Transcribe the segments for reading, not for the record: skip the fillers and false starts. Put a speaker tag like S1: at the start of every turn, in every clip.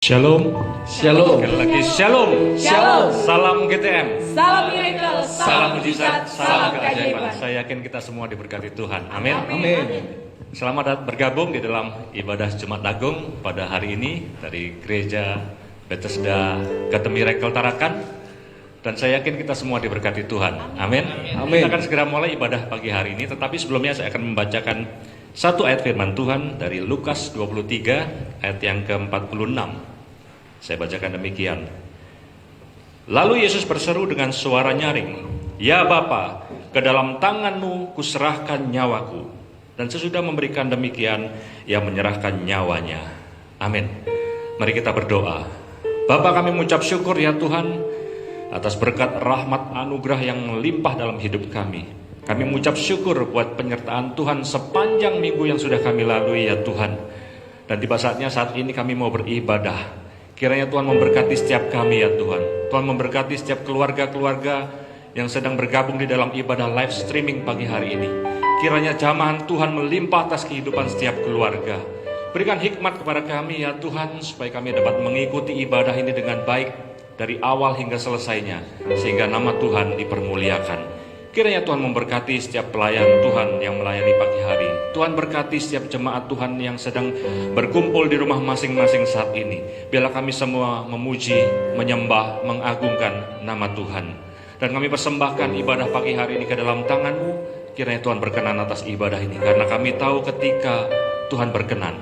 S1: Shalom.
S2: Shalom.
S1: Sekali lagi shalom.
S2: Shalom.
S1: Salam GTM.
S2: Salam miracle,
S1: Salam mujizat, salam keajaiban. Saya yakin kita semua diberkati Tuhan. Amin.
S2: Amin.
S1: Selamat bergabung di dalam ibadah Jumat Agung pada hari ini dari Gereja Bethesda GTM Miracle Tarakan. Dan saya yakin kita semua diberkati Tuhan. Amin.
S2: Amin.
S1: Kita akan segera mulai ibadah pagi hari ini. Tetapi sebelumnya saya akan membacakan satu ayat firman Tuhan dari Lukas 23 ayat yang ke-46. Saya bacakan demikian. Lalu Yesus berseru dengan suara nyaring, "Ya Bapa, ke dalam tangan-Mu kuserahkan nyawaku." Dan sesudah memberikan demikian, Ia menyerahkan nyawanya. Amin. Mari kita berdoa. Bapa, kami mengucap syukur ya Tuhan atas berkat rahmat anugerah yang melimpah dalam hidup kami. Kami mengucap syukur buat penyertaan Tuhan sepanjang minggu yang sudah kami lalui ya Tuhan. Dan tiba saatnya saat ini kami mau beribadah. Kiranya Tuhan memberkati setiap kami ya Tuhan. Tuhan memberkati setiap keluarga-keluarga yang sedang bergabung di dalam ibadah live streaming pagi hari ini. Kiranya jamahan Tuhan melimpah atas kehidupan setiap keluarga. Berikan hikmat kepada kami ya Tuhan, supaya kami dapat mengikuti ibadah ini dengan baik dari awal hingga selesainya, sehingga nama Tuhan dipermuliakan. Kiranya Tuhan memberkati setiap pelayan Tuhan yang melayani pagi hari. Tuhan berkati setiap jemaat Tuhan yang sedang berkumpul di rumah masing-masing saat ini. Biarlah kami semua memuji, menyembah, mengagungkan nama Tuhan. Dan kami persembahkan ibadah pagi hari ini ke dalam tangan-Mu. Kiranya Tuhan berkenan atas ibadah ini. Karena kami tahu ketika Tuhan berkenan,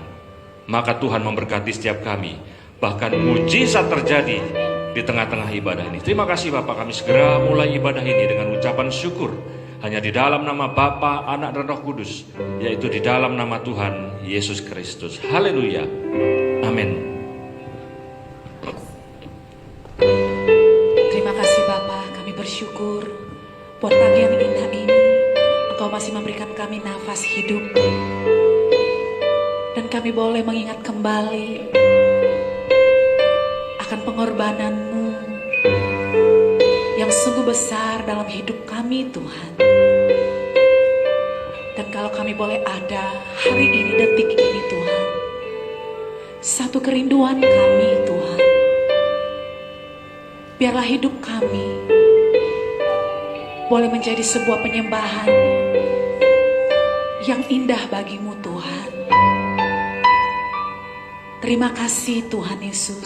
S1: maka Tuhan memberkati setiap kami. Bahkan mujizat terjadi di tengah-tengah ibadah ini. Terima kasih Bapak, kami segera mulai ibadah ini dengan ucapan syukur. Hanya di dalam nama Bapa, Anak dan Roh Kudus, yaitu di dalam nama Tuhan Yesus Kristus. Haleluya. Amin.
S2: Terima kasih Bapa, kami bersyukur buat pagi yang indah ini. Engkau masih memberikan kami nafas hidup. Dan kami boleh mengingat kembali akan pengorbanan-Mu yang sungguh besar dalam hidup kami Tuhan. Dan kalau kami boleh ada hari ini, detik ini Tuhan, satu kerinduan kami Tuhan, biarlah hidup kami boleh menjadi sebuah penyembahan yang indah bagi-Mu Tuhan. Terima kasih Tuhan Yesus.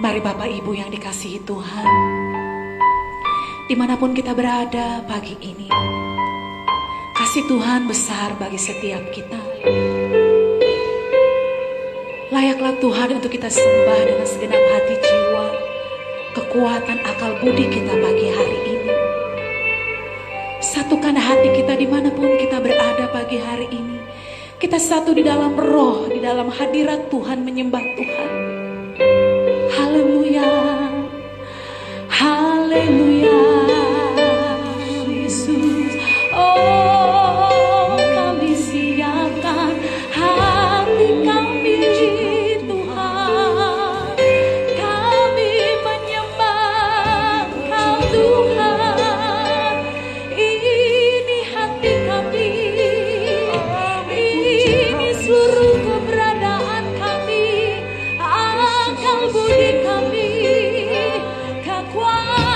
S2: Mari Bapak Ibu yang dikasihi Tuhan, dimanapun kita berada pagi ini, kasih Tuhan besar bagi setiap kita. Layaklah Tuhan untuk kita sembah dengan segenap hati jiwa, kekuatan akal budi kita pagi hari ini. Satukan hati kita dimanapun kita berada pagi hari ini. Kita satu di dalam roh, di dalam hadirat Tuhan, menyembah Tuhan. Haleluya, haleluya, Yesus. Oh, kami siapkan hati kami Tuhan. Kami menyembah Kau Tuhan. Ini hati kami, ini seluruh keberadaan kami, akal budi kami, kekuatan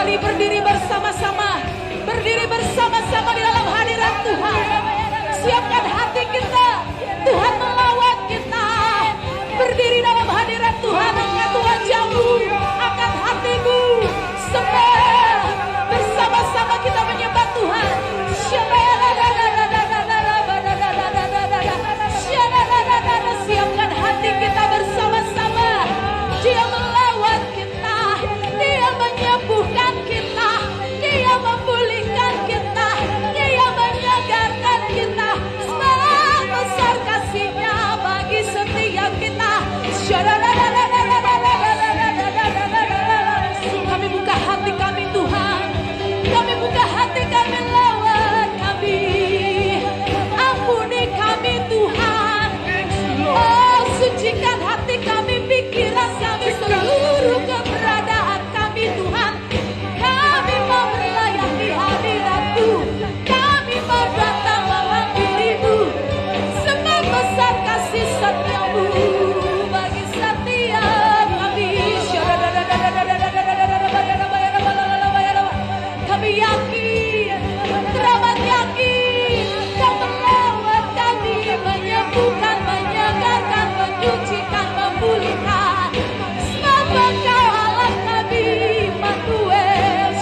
S2: kembali berdiri bersama-sama. Berdiri bersama-sama di dalam hadirat Tuhan. Siapkan hati kita. Tuhan melawat kita. Berdiri dalam hadirat Tuhan. Angkat wajahmu, angkat hatimu. Sembah. Bersama-sama kita menyembah Tuhan. Siapkan hati kita bersama-sama. Dia melawat kita. Dia menyembuhkan kita. Dia memulihkan kita. Dia menyegarkan kita. Semakin besar kasih-Nya bagi setiap kita. Kami buka hati kami Tuhan. Kami buka hati kami, lawat kami. Ampuni kami Tuhan. Oh, sucikan hati kami, pikiran kami, seluruh keberadaan kami Tuhan. Kami mau melayani hadirat-Mu. Kami mau datang menghampiri-Mu. Semakin besar kasih setia-Mu bagi setiap kami. Kami yakin, teramat yakin, Kau merawat kami, menyembuhkan, menyegarkan, menyucikan, memulihkan. Sebab Kau Allah kami, Immanuel.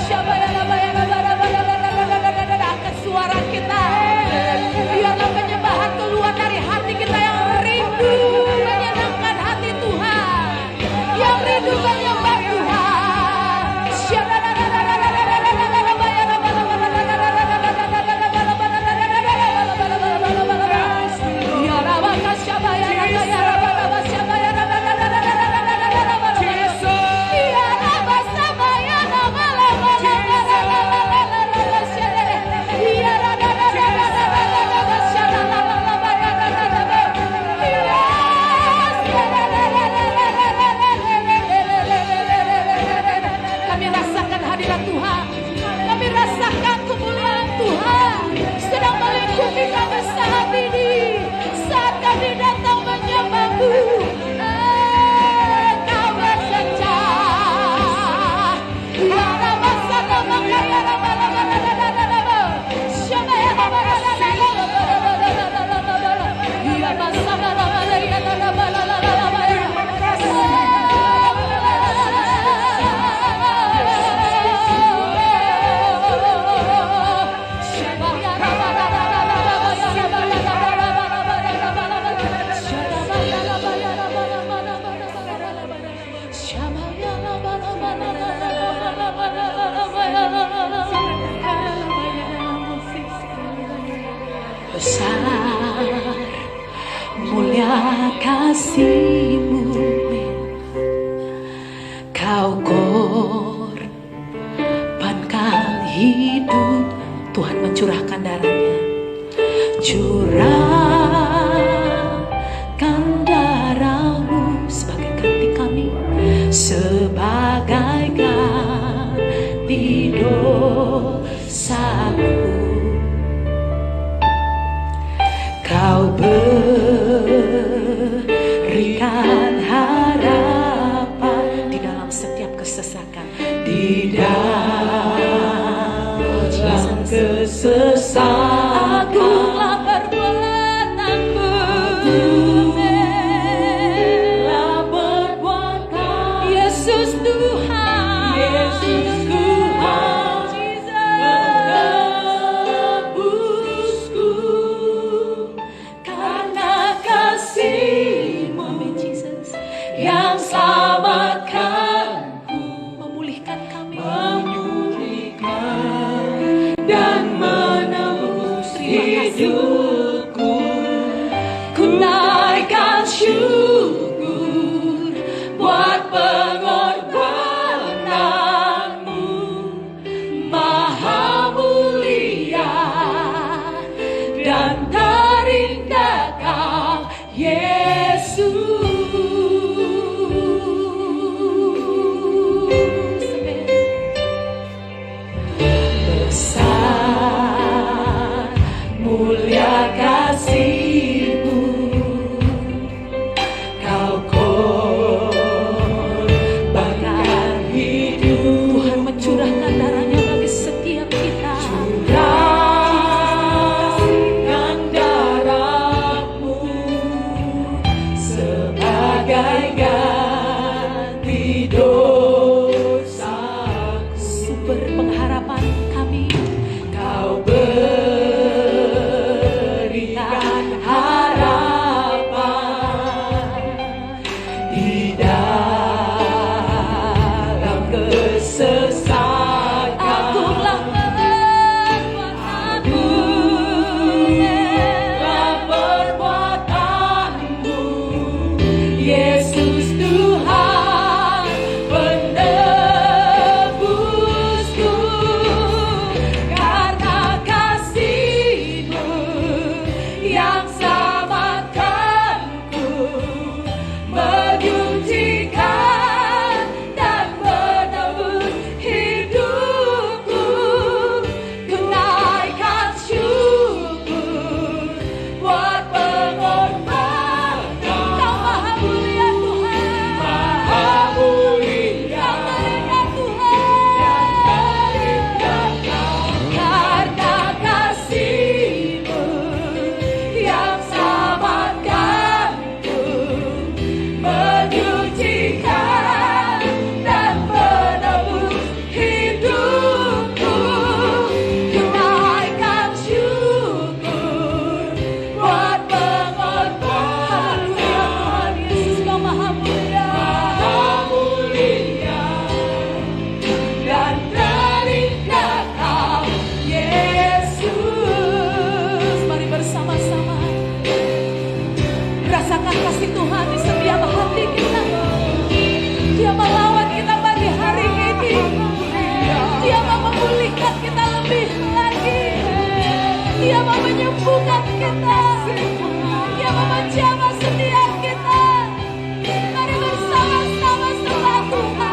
S2: Angkat suara kita, biarlah penyembahan keluar dari hati kita yang rindu menyenangkan hati Tuhan, yang rindu menyembah Tuhan. Kami rasakan hadirat Tuhan. Kami rasakan kemuliaan Tuhan sedang melingkupi kami saat ini. Saat kami datang menyembah-Mu, Kau bekerja. Besar mulia kasih-Mu, Kau korbankan hidup. Tuhan mencurahkan darahnya. Curahkan darah-Mu sebagai ganti kami, sebagai ganti dosaku. Kau berikan harapan di dalam setiap kesesakan, di dalam kesesakan. Agunglah perbuatanmu, agunglah perbuatan Yesus Tuhan, Yesus Tuhan, menebusku. Karena kasih-Mu, amin Yesus, yang selamatkanku, memulihkan kami, memulihkan dan menebus hidupku. Ku naikkan syukur buat pengorbanan-Mu, Maha mulia dan terindah Kau, Yesus. Besar mulia menyembuhkan kita, yang memecahkan setiap kita. Mari bersama-sama sembah Tuhan.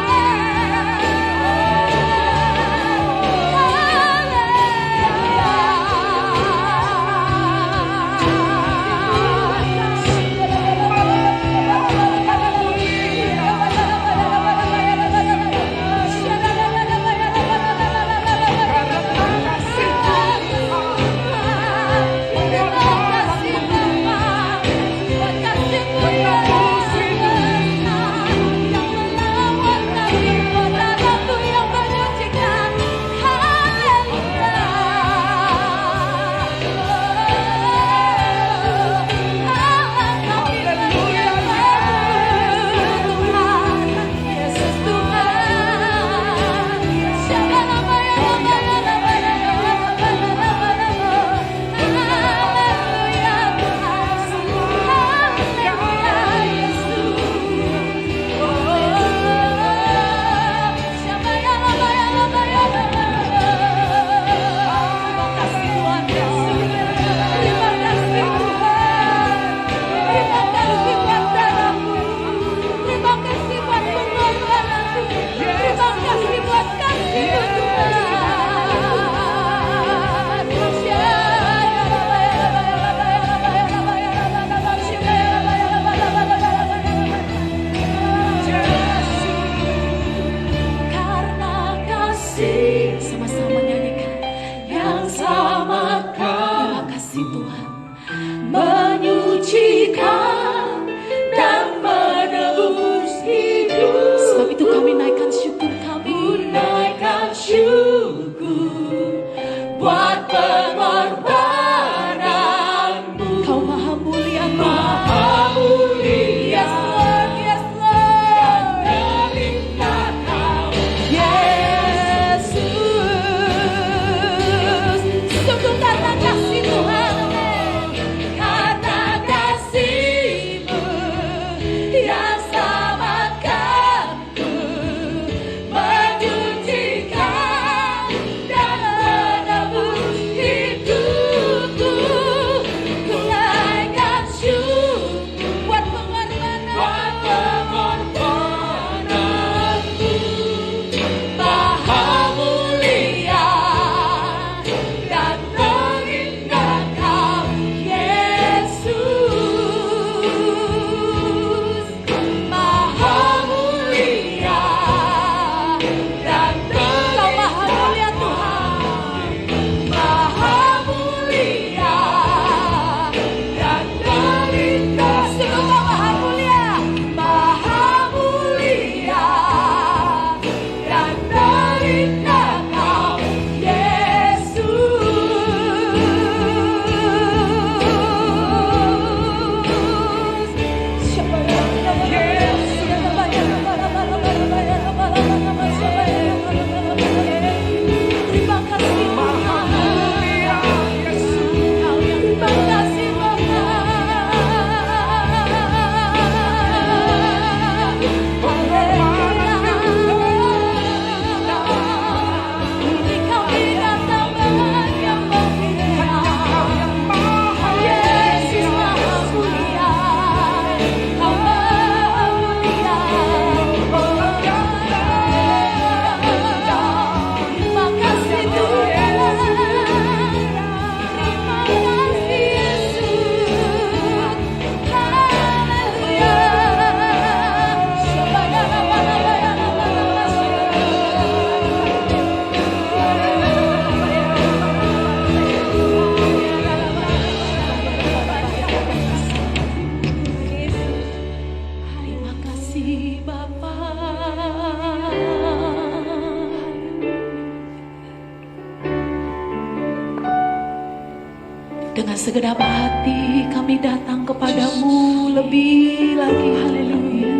S2: Dengan segenap hati kami datang kepadamu lebih lagi. Haleluya.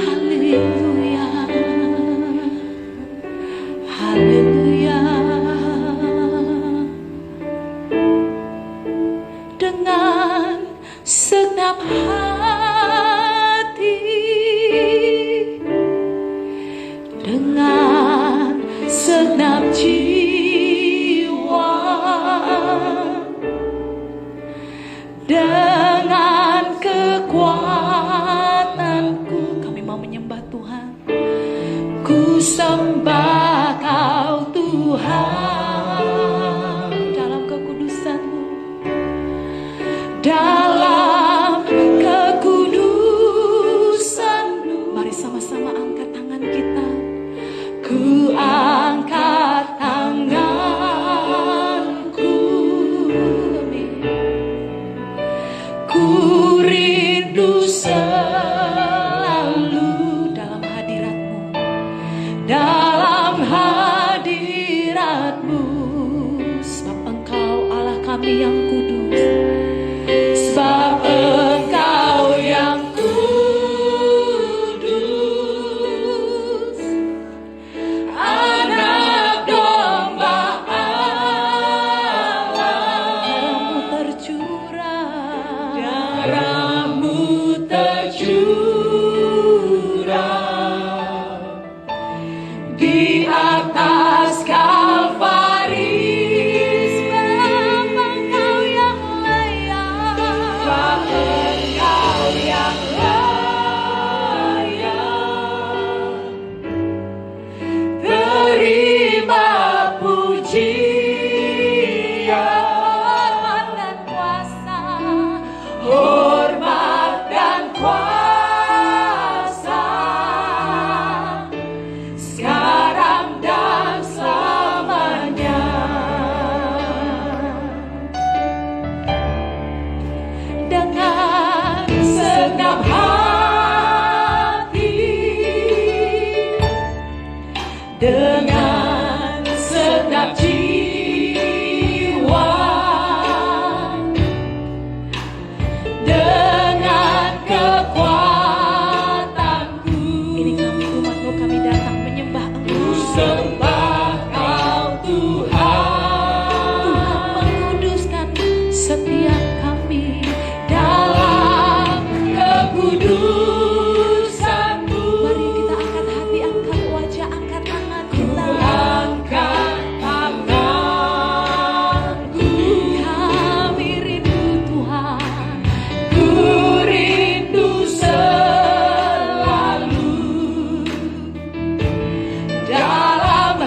S2: Haleluya. Haleluya. Dengan segenap hati, dengan segenap jiwa, Dengan kekuatanku kami mau menyembah Tuhan. Ku sembah Kau Tuhan dalam kekudusan-Mu, dalam kekudusan-Mu. Mari sama-sama angkat tangan kita. Ku angkat tanganku, ku rindu selalu dalam hadirat-Mu, dalam hadirat-Mu. Sebab Engkau Allah kami yang kudus, sebab Engkau yang kudus. Anak domba Allah, darah-Mu tercurah, darah-Mu tercurah di atas Kalvari. Sebab Engkau yang layak, sebab Engkau yang layak. Terima pujian, hormat dan kuasa, hormat dan kuasa, sekarang dan selamanya. Dengan segenap hati, dengan segenap jiwa, dengan kekuatanku. Ini kami umat-Mu, kami datang menyembah Engkau. Sembah Kau Tuhan. Tuhan menguduskan setiap kami dalam kekudusan-Mu. Mari kita angkat hati, angkat wajah, angkat tangan kita. Angkat tanganku, kami rindu Tuhan. Ku rindu selalu dalam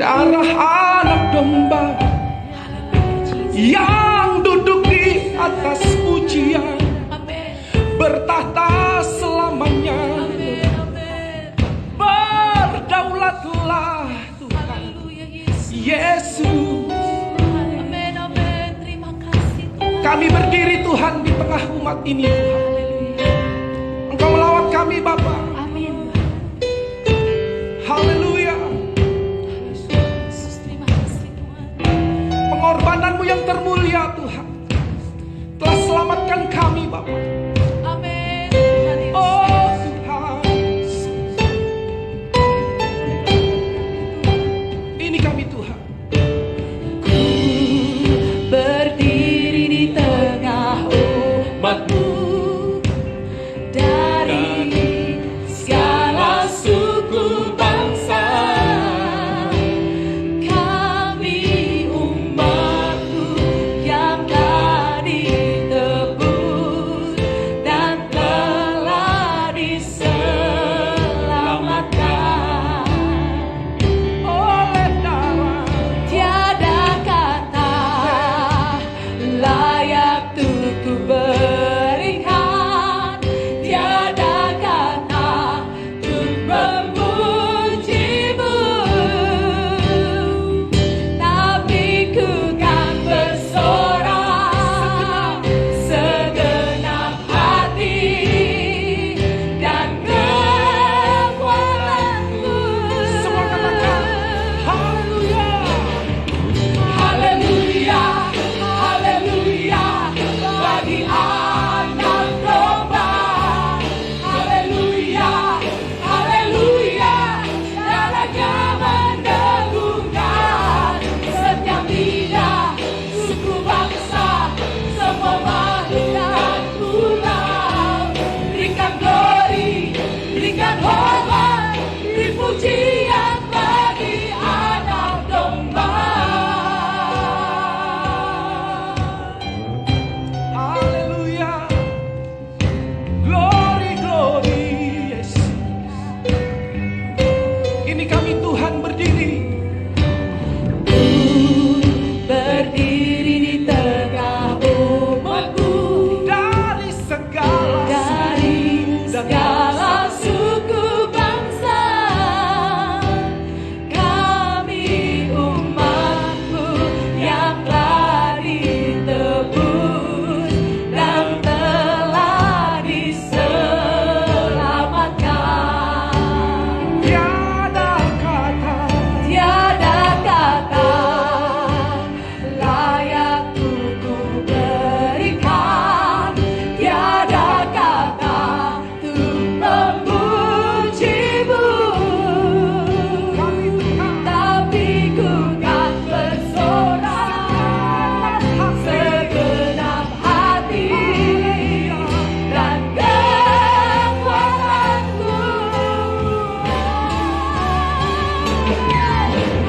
S3: darah anak domba yang duduk di atas pujian, bertahta selamanya. Berdaulatlah Tuhan Yesus. Kami berdiri Tuhan di tengah umat ini Tuhan. Engkau melawat kami Bapa. Haleluya. Pengorbananmu yang termulia Tuhan telah selamatkan kami Bapa. Oh Tuhan, ini kami Tuhan.
S2: Berdiri di tengah umatmu dari segala suku bangsa. Kami umatmu yang telah ditebus dan telah diselamatkan
S3: Oleh darah
S2: tiada kata layak untuk ku berikan, tiada kata untuk memujimu, tapi ku kan bersorak segenap hati dan kekuatanku.
S3: semua katakan haleluya.
S2: Haleluya, haleluya, bagi anak domba. Haleluya, haleluya, darahnya mendengungkan setiap lidah, suku bangsa, semua makhluk dan pulau. Berikan glory, berikan hormat, beri pujian bagi anak domba.
S3: Haleluya. Glory, glory, Yesus. Ini kami Tuhan berdiri.
S2: Berdiri di tengah umatmu
S3: Dari segala
S2: dari segala suku bangsa. Kami umatmu yang telah ditebus dan telah diselamatkan.
S3: tiada kata
S2: Tiada kata layak untuk ku berikan, tiada kata untuk memujimu,
S3: kami Tuhan.
S2: tapi ku kan bersorak segenap hati dan kekuatanku.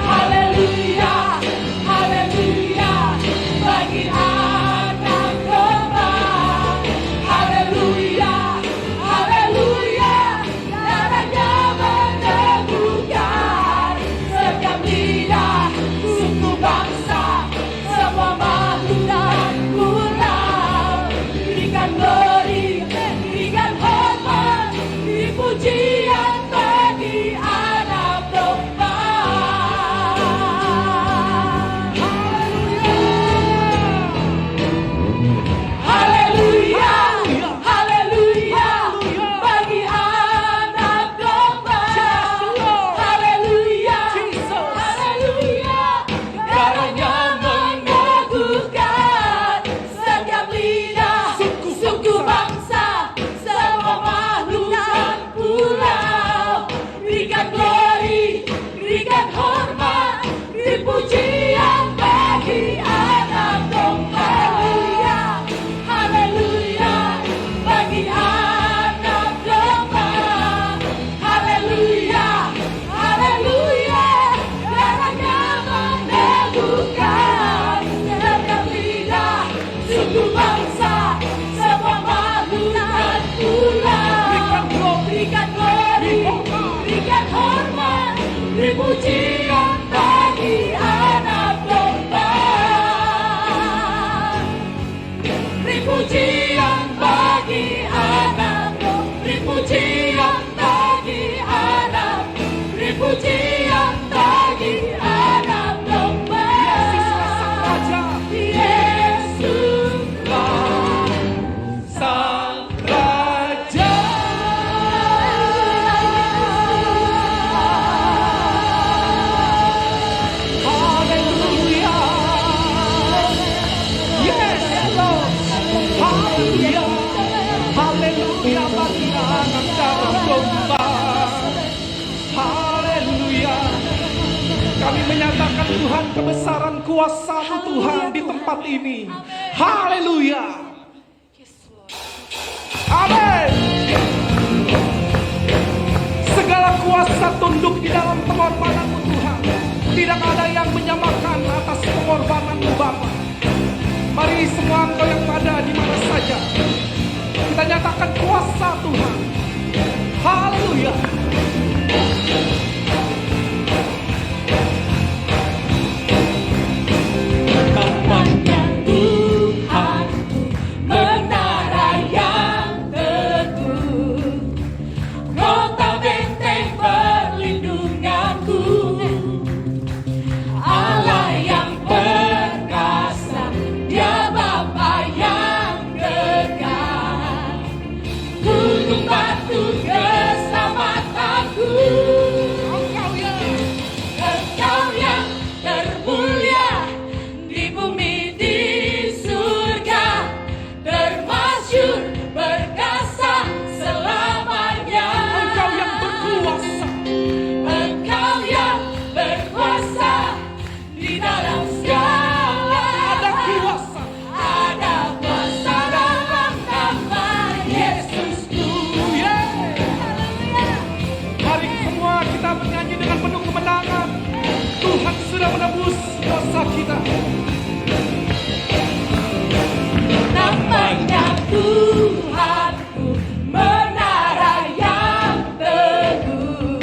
S2: Haleluya, haleluya, bagi anak domba. Haleluya, haleluya, darahnya mendengungkan setiap lidah, suku bangsa, semua makhluk dan pulau. Berikan glory, berikan hormat, beri pujian bagi anak domba. Haleluya, haleluya, bagi anak domba. Haleluya, haleluya, darahnya mengagumkan setiap lidah, suku bangsa, semua makhluk dan pulau. Berikan glory, berikan hormat, beri pujian bagi anak domba. Haleluya, bagi anak domba. Haleluya, haleluya, darahnya mendengungkan setiap lidah, suku bangsa, semua makhluk dan pulau. Berikan glory, berikan hormat, beri pujian bagi
S3: nyatakan Tuhan kebesaran kuasa-Mu Tuhan di tempat ini. Haleluya. Amin. Segala kuasa tunduk di dalam pengorbanan-Mu Tuhan. Tidak ada yang menyamakan atas pengorbanan-Mu Bapa. Mari semua engkau yang ada di mana saja, kita nyatakan kuasa Tuhan. Haleluya.
S2: Namanya Tuhanku, menara yang teguh, kota benteng perlindunganku, Allah yang perkasa, Dia Bapa yang kekal, gunung batu keselamatanku. Engkau yang termulia di bumi, di surga, termasyur, perkasa selamanya.
S3: Engkau yang berkuasa.
S2: Engkau yang berkuasa di dalam segala.
S3: Ada kuasa.
S2: Ada kuasa dalam nama Yesusku.
S3: Mari semua kita menyanyi dengan penuh kemenangan. Tuhan sudah menebus dosa kita.
S2: Namanya Tuhanku, menara yang teguh,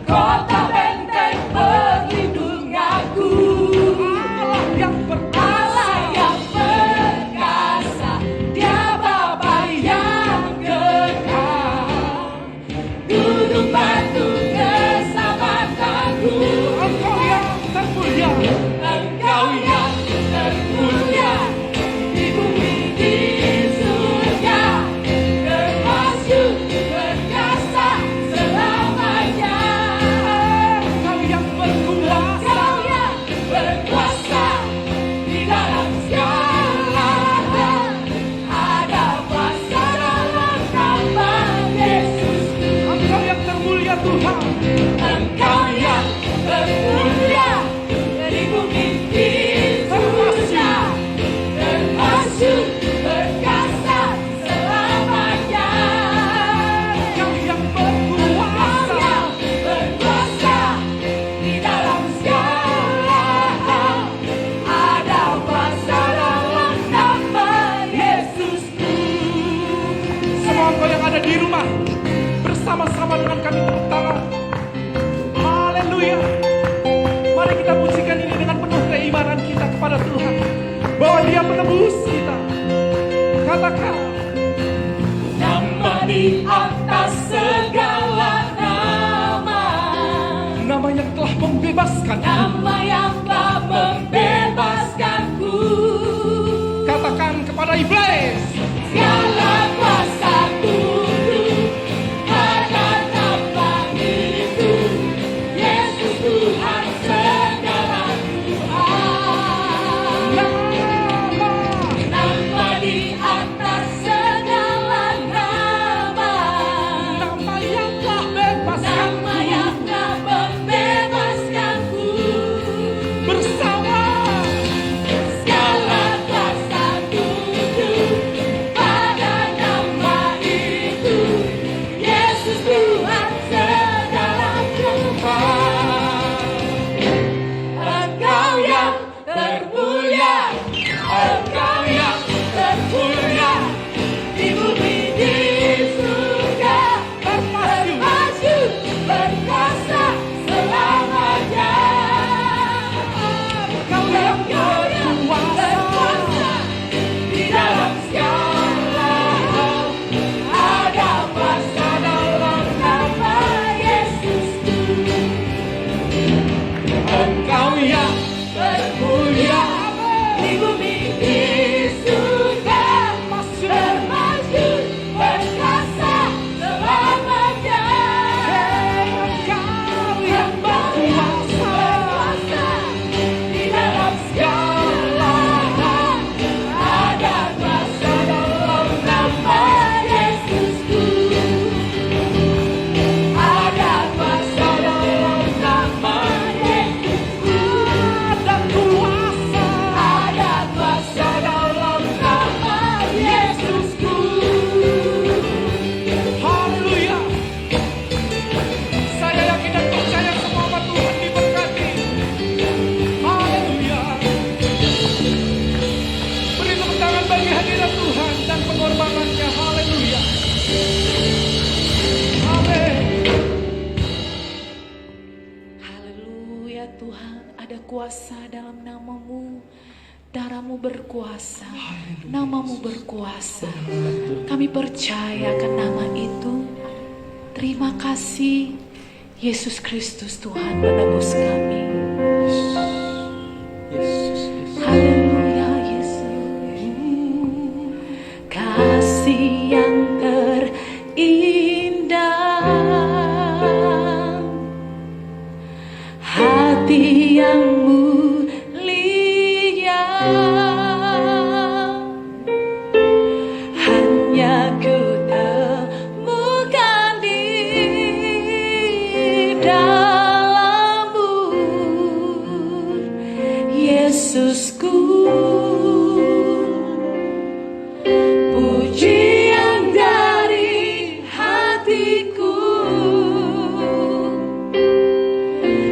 S2: kota benteng perlindunganku,
S3: Allah yang
S2: Allah yang perkasa, Dia Bapa yang kekal, gunung batu keselamatanku.
S3: Engkau yang termulia.
S2: Engkau yang termulia di bumi, di surga, termasyur, perkasa selamanya.
S3: Engkau yang berkuasa.
S2: Engkau yang berkuasa di dalam segala hal. Ada kuasa dalam nama Yesusku.
S3: Engkau yang termulia Tuhan.
S2: Engkau yang termulia di bumi, di surga, termasyur, perkasa selamanya.
S3: Engkau yang
S2: Engkau
S3: berkuasa.
S2: yang berkuasa di dalam segala hal. Ada kuasa dalam nama Yesusku.
S3: Semua engkau yang ada di rumah, bersama-sama dengan kami tepuk tangan. Haleluya. Mari kita pujikan ini dengan penuh keimanan kita kepada Tuhan, bahwa Dia menebus kita. Katakan,
S2: Nama di atas segala nama,
S3: nama yang telah membebaskan.
S2: nama yang telah membebaskanku.
S3: Katakan kepada iblis,
S2: Segala kuasa tunduk pada nama itu, Yesus Tuhan segala Tuhan. Nama di atas segala nama,
S3: nama yang telah bebaskan.
S2: nama yang telah membebaskanku.
S3: Bersama
S2: Segala kuasa tunduk pada nama itu, Yesus Tuhan segala Tuhan. Engkau yang termulia, Engkau yang termulia di bumi, di surga, termasyur, perkasa selamanya. Engkau yang berkuasa di dalam segala hal. Ada kuasa dalam nama Yesusku.
S3: Engkau yang
S2: Termulia di bumi, di surga, termasyur, perkasa selamanya. berkuasa dalam namamu. Darahmu berkuasa, namamu berkuasa. Kami percaya akan nama itu. Terima kasih Yesus Kristus, Tuhan penebus kami. Haleluya Yesus. Kasih yang terindah, hati yang mulia, hanya ku temukan di dalam-Mu, Yesusku. Pujian dari hatiku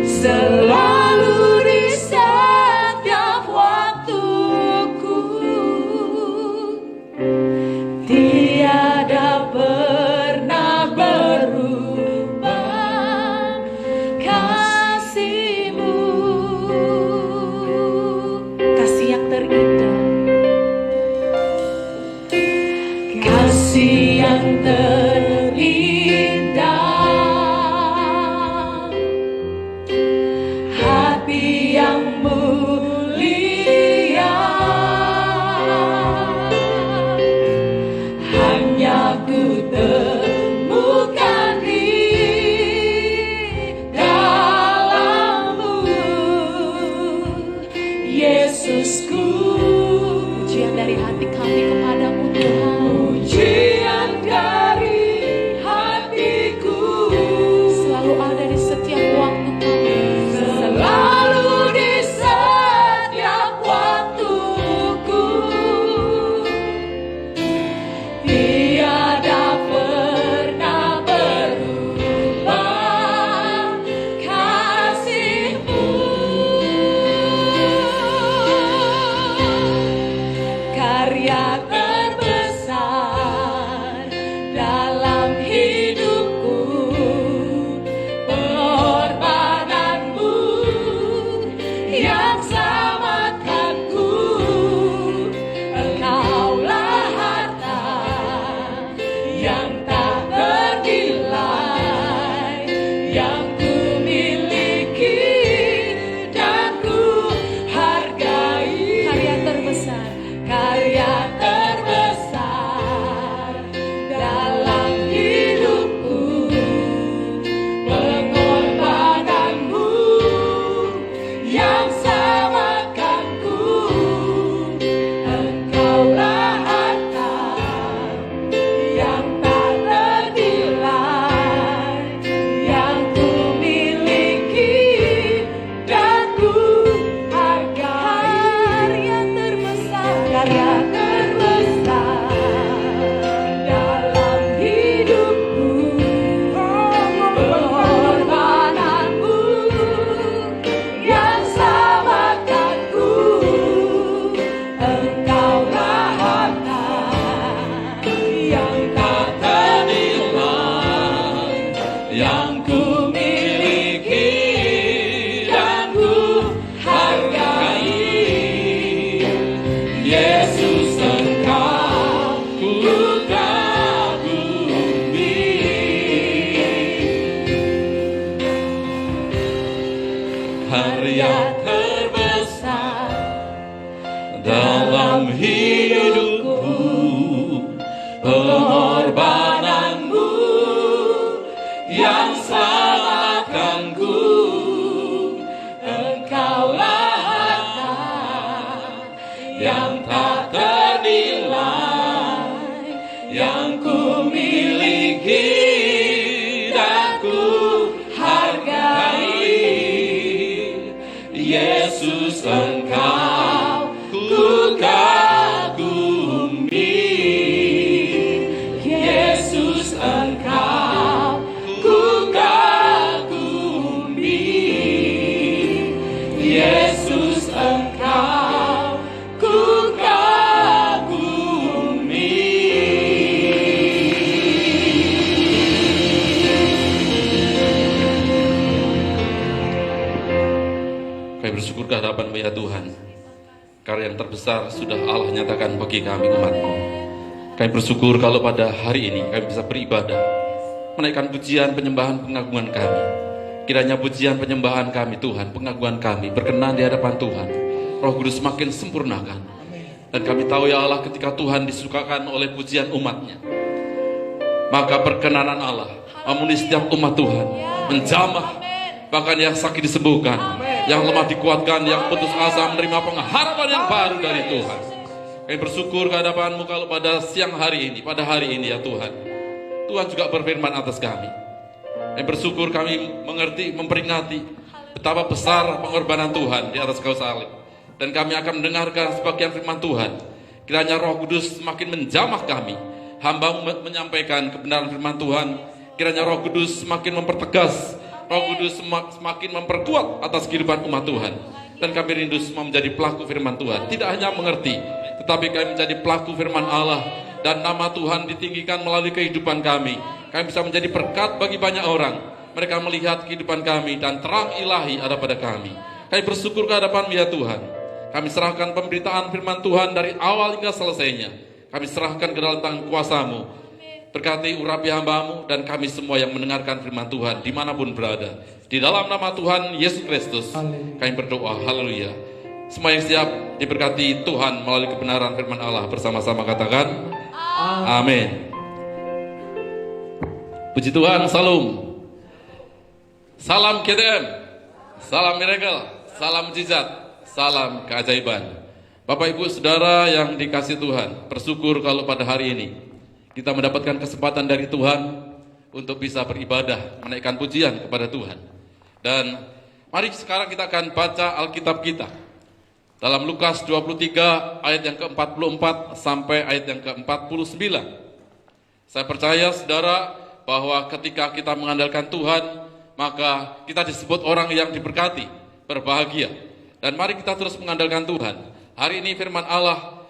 S2: selalu di setiap waktuku, tiada pernah berubah kasih-Mu. Kasih yang terindah, kasih yang terindah, hati yang mulia, hanya ku temukan di dalam-Mu, Yesusku. Pujian dari hati kami kepadamu Tuhan. Pujian dari hatiku selalu ada di setiap waktu kami, selalu di setiap waktuku, tiada pernah berubah kasih-Mu. Karya terbesar dalam hidupku, pengorbananmu yang selamatkanku. Engkaulah harta yang tak ternilai, yang ku miliki dan ku hargai. Karya terbesar, karya terbesar dalam hidupku, pengorbananmu yang selamatkanku. Engkaulah harta yang tak ternilai, yang ku miliki dan ku hargai. Karya terbesar, karya terbesar dalam hidupku, pengorbananmu yang selamatkanku. Engkaulah harta yang tak ternilai, yang ku miliki dan ku hargai. Yesus, Engkau ku kagumi. Karya terbesar dalam hidupku, pengorbananmu yang selamatkanku. Engkaulah harta yang tak ternilai, yang ku miliki dan ku hargai. Yesus, Engkau ku kagumi. Yesus, Engkau ku kagumi. Yesus, Engkau ku kagumi.
S4: bersyukur kehadapan ya Tuhan, karya yang terbesar sudah Allah nyatakan bagi kami umat-Mu. Kami bersyukur kalau pada hari ini kami bisa beribadah, menaikkan pujian, penyembahan, pengagungan kami. Kiranya pujian, penyembahan kami Tuhan, pengagungan kami berkenan di hadapan Tuhan. Roh Kudus semakin sempurnakan. Dan kami tahu ya Allah, ketika Tuhan disukakan oleh pujian umat-Nya, maka perkenanan Allah memenuhi setiap umat Tuhan, menjamah, bahkan yang sakit disembuhkan, yang lemah dikuatkan, yang putus asa menerima pengharapan yang baru dari Tuhan. Kami bersyukur kehadapan-Mu kalau pada siang hari ini, pada hari ini ya Tuhan, Tuhan juga berfirman atas kami. Kami bersyukur kami mengerti, memperingati betapa besar pengorbanan Tuhan di atas kayu salib. Dan kami akan mendengarkan sebagian firman Tuhan. Kiranya Roh Kudus semakin menjamah kami, hamba-Mu menyampaikan kebenaran firman Tuhan. Kiranya Roh Kudus semakin mempertegas, Roh Kudus semakin memperkuat atas kehidupan umat Tuhan. Dan kami rindu semua menjadi pelaku firman Tuhan. Tidak hanya mengerti, tetapi kami menjadi pelaku firman Allah. Dan nama Tuhan ditinggikan melalui kehidupan kami. Kami bisa menjadi berkat bagi banyak orang. Mereka melihat kehidupan kami dan terang ilahi ada pada kami. Kami bersyukur kehadapan-Mu ya Tuhan. Kami serahkan pemberitaan firman Tuhan dari awal hingga selesainya. Kami serahkan ke dalam tangan kuasa-Mu. Berkati urapi hamba-Mu dan kami semua yang mendengarkan firman Tuhan dimanapun berada. Di dalam nama Tuhan Yesus Kristus kami berdoa, haleluya. Semua yang siap diberkati Tuhan melalui kebenaran firman Allah, bersama-sama katakan amin. Puji Tuhan, salam. Salam KTM, salam miracle, salam mujizat, salam keajaiban. Bapak Ibu Saudara yang dikasih Tuhan, bersyukur kalau pada hari ini kita mendapatkan kesempatan dari Tuhan untuk bisa beribadah, menaikkan pujian kepada Tuhan. Dan mari sekarang kita akan baca Alkitab kita dalam Lukas 23 ayat yang ke-44 sampai ayat yang ke-49. Saya percaya saudara bahwa ketika kita mengandalkan Tuhan, maka kita disebut orang yang diberkati, berbahagia. Dan mari kita terus mengandalkan Tuhan. Hari ini firman Allah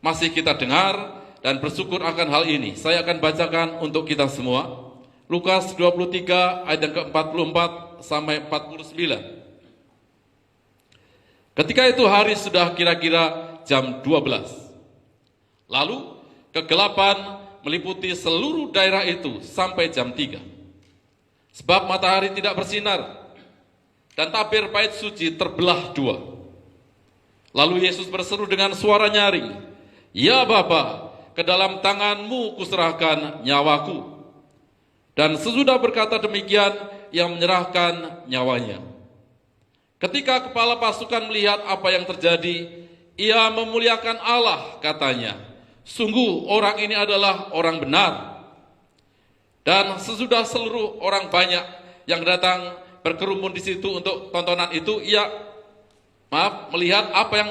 S4: masih kita dengar dan bersyukur akan hal ini. Saya akan bacakan untuk kita semua. Lukas 23 ayat yang ke-44 sampai 49. Ketika itu hari sudah kira-kira jam 12. Lalu kegelapan meliputi seluruh daerah itu sampai jam 3. Sebab matahari tidak bersinar dan tabir bait suci terbelah dua. Lalu Yesus berseru dengan suara nyaring, "Ya Bapa, ke dalam tangan-Mu kuserahkan nyawaku." Dan sesudah berkata demikian, ia menyerahkan nyawanya. Ketika kepala pasukan melihat apa yang terjadi, ia memuliakan Allah, katanya, "Sungguh orang ini adalah orang benar." Dan sesudah seluruh orang banyak yang datang berkerumun di situ untuk tontonan itu, melihat apa yang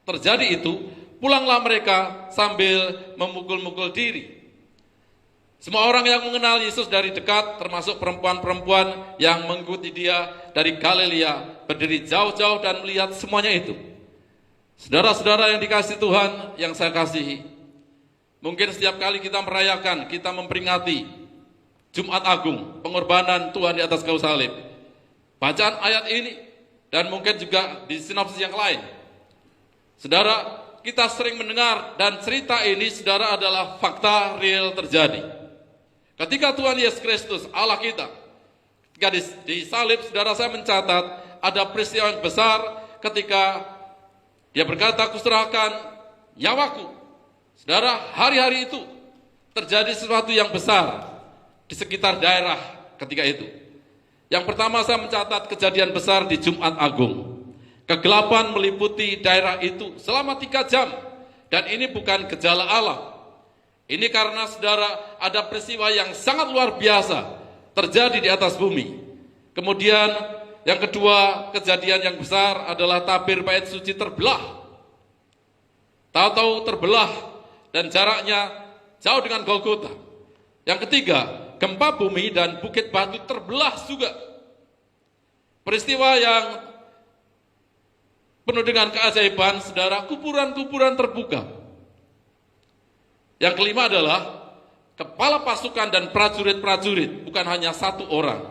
S4: terjadi itu, pulanglah mereka sambil memukul-mukul diri. Semua orang yang mengenal Yesus dari dekat, termasuk perempuan-perempuan yang mengikuti Dia dari Galilea, berdiri jauh-jauh dan melihat semuanya itu. Saudara-saudara yang dikasihi Tuhan, yang saya kasihi, mungkin setiap kali kita merayakan, kita memperingati Jumat Agung, pengorbanan Tuhan di atas kayu salib, bacaan ayat ini, dan mungkin juga di sinopsis yang lain, saudara, kita sering mendengar dan cerita ini, saudara, adalah fakta real terjadi. Ketika Tuhan Yesus Kristus, Allah kita, ketika disalib, saudara, saya mencatat ada peristiwa yang besar ketika Dia berkata, "Kuserahkan nyawaku." Saudara, hari-hari itu terjadi sesuatu yang besar di sekitar daerah ketika itu. Yang pertama, saya mencatat kejadian besar di Jumat Agung. Kegelapan meliputi daerah itu selama 3 jam. Dan ini bukan gejala alam. Ini karena, saudara, ada peristiwa yang sangat luar biasa terjadi di atas bumi. Kemudian yang kedua, kejadian yang besar adalah tabir bait suci terbelah. Tahu-tahu terbelah dan jaraknya jauh dengan Golgota. Yang ketiga, gempa bumi dan bukit batu terbelah juga. Peristiwa yang penuh dengan keajaiban, saudara, kuburan-kuburan terbuka. Yang kelima adalah kepala pasukan dan prajurit-prajurit, bukan hanya satu orang,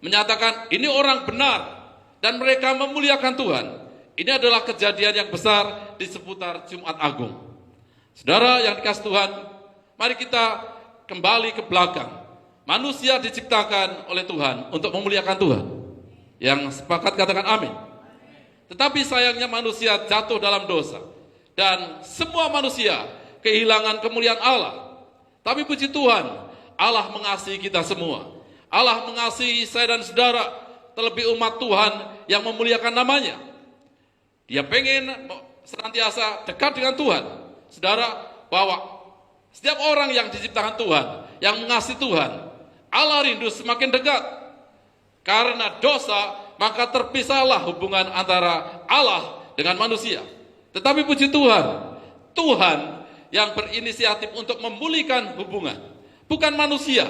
S4: menyatakan ini orang benar dan mereka memuliakan Tuhan. Ini adalah kejadian yang besar di seputar Jumat Agung. Saudara yang dikasih Tuhan, mari kita kembali ke belakang. Manusia diciptakan oleh Tuhan untuk memuliakan Tuhan. Yang sepakat katakan amin. Tetapi sayangnya manusia jatuh dalam dosa. Dan semua manusia kehilangan kemuliaan Allah. Tapi puji Tuhan, Allah mengasihi kita semua. Allah mengasihi saya dan saudara, terlebih umat Tuhan yang memuliakan namanya. Dia pengen senantiasa dekat dengan Tuhan. Saudara, bahwa setiap orang yang diciptakan Tuhan, yang mengasihi Tuhan, Allah rindu semakin dekat. Karena dosa, maka terpisahlah hubungan antara Allah dengan manusia. Tetapi puji Tuhan, Tuhan yang berinisiatif untuk memulihkan hubungan, bukan manusia.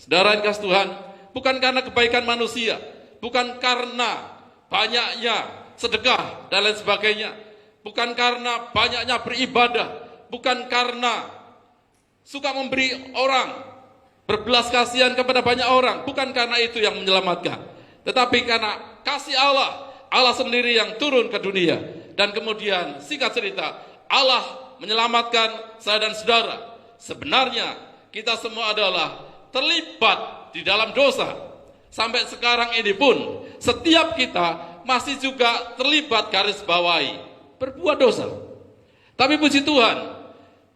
S4: Saudara yang kasih Tuhan, bukan karena kebaikan manusia, bukan karena banyaknya sedekah dan lain sebagainya, bukan karena banyaknya beribadah, bukan karena suka memberi orang, berbelas kasihan kepada banyak orang, bukan karena itu yang menyelamatkan, tetapi karena kasih Allah, Allah sendiri yang turun ke dunia. Dan kemudian singkat cerita, Allah menyelamatkan saya dan saudara. Sebenarnya kita semua adalah terlibat di dalam dosa. Sampai sekarang ini pun setiap kita masih juga terlibat garis bawahi berbuat dosa. Tapi puji Tuhan,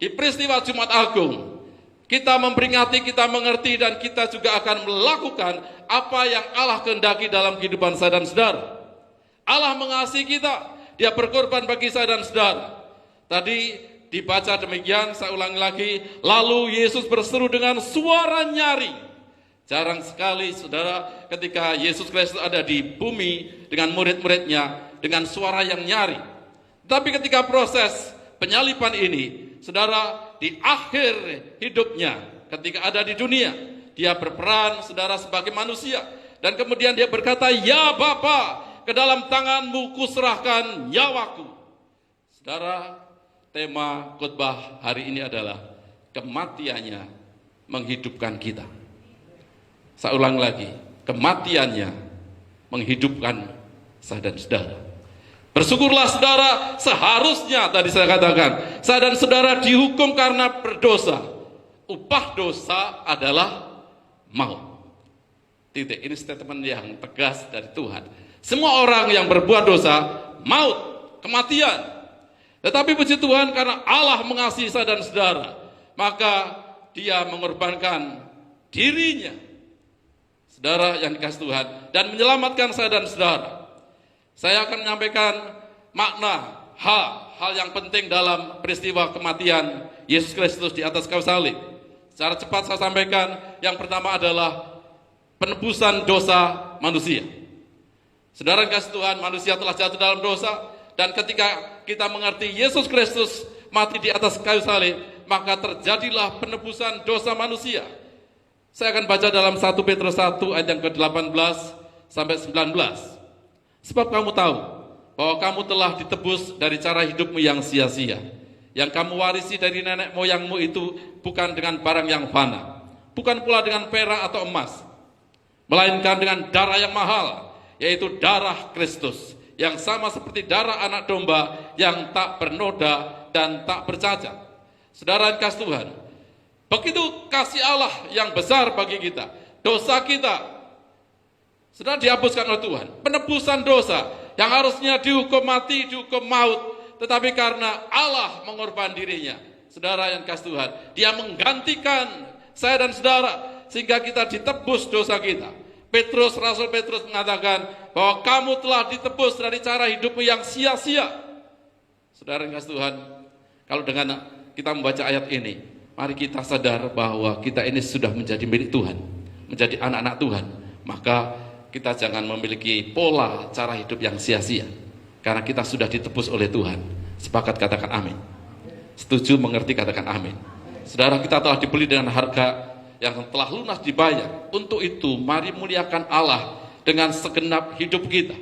S4: di peristiwa Jumat Agung kita memperingati, kita mengerti, dan kita juga akan melakukan apa yang Allah kehendaki dalam kehidupan saya dan saudara. Allah mengasihi kita, Dia berkorban bagi saya dan saudara. Tadi dibaca demikian, saya ulangi lagi. Lalu Yesus berseru dengan suara nyaring. Jarang sekali saudara ketika Yesus Kristus ada di bumi dengan murid-muridnya dengan suara yang nyaring. Tapi ketika proses penyaliban ini, saudara, di akhir hidupnya ketika ada di dunia, dia berperan saudara sebagai manusia. Dan kemudian dia berkata, ya Bapa, ke dalam tanganmu kuserahkan nyawaku. Saudara, tema khotbah hari ini adalah kematiannya menghidupkan kita. Saya ulang lagi, kematiannya menghidupkan saya dan saudara. Bersyukurlah saudara, seharusnya tadi saya katakan, saya dan saudara dihukum karena berdosa. Upah dosa adalah maut. Titik, ini statement yang tegas dari Tuhan. Semua orang yang berbuat dosa, maut, kematian. Tetapi puji Tuhan, karena Allah mengasihi saya dan saudara, maka Dia mengorbankan dirinya, saudara yang dikasihi Tuhan, dan menyelamatkan saya dan saudara. Saya akan menyampaikan makna hal yang penting dalam peristiwa kematian Yesus Kristus di atas kayu salib. Secara cepat saya sampaikan, yang pertama adalah penebusan dosa manusia. Saudara yang kasih Tuhan, manusia telah jatuh dalam dosa, dan ketika kita mengerti Yesus Kristus mati di atas kayu salib, maka terjadilah penebusan dosa manusia. Saya akan baca dalam 1 Petrus 1 ayat yang ke-18 sampai 19. Sebab kamu tahu bahwa kamu telah ditebus dari cara hidupmu yang sia-sia, yang kamu warisi dari nenek moyangmu itu bukan dengan barang yang fana, bukan pula dengan perak atau emas, melainkan dengan darah yang mahal, yaitu darah Kristus, yang sama seperti darah anak domba yang tak bernoda dan tak bercacat. Saudara yang kasih Tuhan, begitu kasih Allah yang besar bagi kita, dosa kita sudah dihapuskan oleh Tuhan. Penebusan dosa yang harusnya dihukum mati, dihukum maut, tetapi karena Allah mengorbankan dirinya, saudara yang kasih Tuhan, Dia menggantikan saya dan saudara sehingga kita ditebus dosa kita. Rasul Petrus mengatakan bahwa kamu telah ditebus dari cara hidupmu yang sia-sia. Saudara yang kasih Tuhan, kalau dengan kita membaca ayat ini, mari kita sadar bahwa kita ini sudah menjadi milik Tuhan, menjadi anak-anak Tuhan. Maka kita jangan memiliki pola cara hidup yang sia-sia, karena kita sudah ditebus oleh Tuhan. Sepakat katakan amin. Setuju mengerti katakan amin. Saudara, kita telah dibeli dengan harga yang telah lunas dibayar. Untuk itu mari muliakan Allah dengan segenap hidup kita.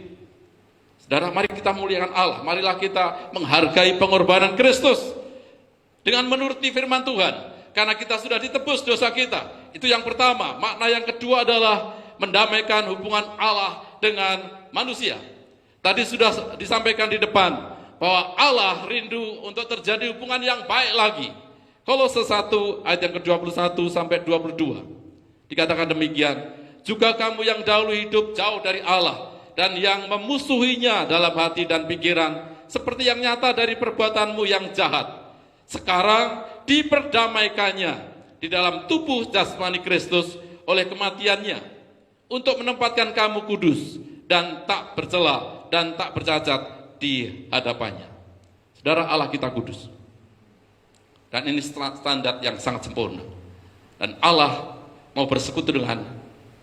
S4: Saudara, mari kita muliakan Allah. Marilah kita menghargai pengorbanan Kristus dengan menuruti firman Tuhan, karena kita sudah ditebus dosa kita. Itu yang pertama. Makna yang kedua adalah mendamaikan hubungan Allah dengan manusia. Tadi sudah disampaikan di depan bahwa Allah rindu untuk terjadi hubungan yang baik lagi. Kolose 1 ayat yang ke-21 sampai 22. Dikatakan demikian, juga kamu yang dahulu hidup jauh dari Allah dan yang memusuhinya dalam hati dan pikiran, seperti yang nyata dari perbuatanmu yang jahat. Sekarang diperdamaikannya di dalam tubuh jasmani Kristus oleh kematiannya, untuk menempatkan kamu kudus dan tak bercela dan tak bercacat di hadapannya. Saudara, Allah kita kudus. Dan ini standar yang sangat sempurna. Dan Allah mau bersekutu dengan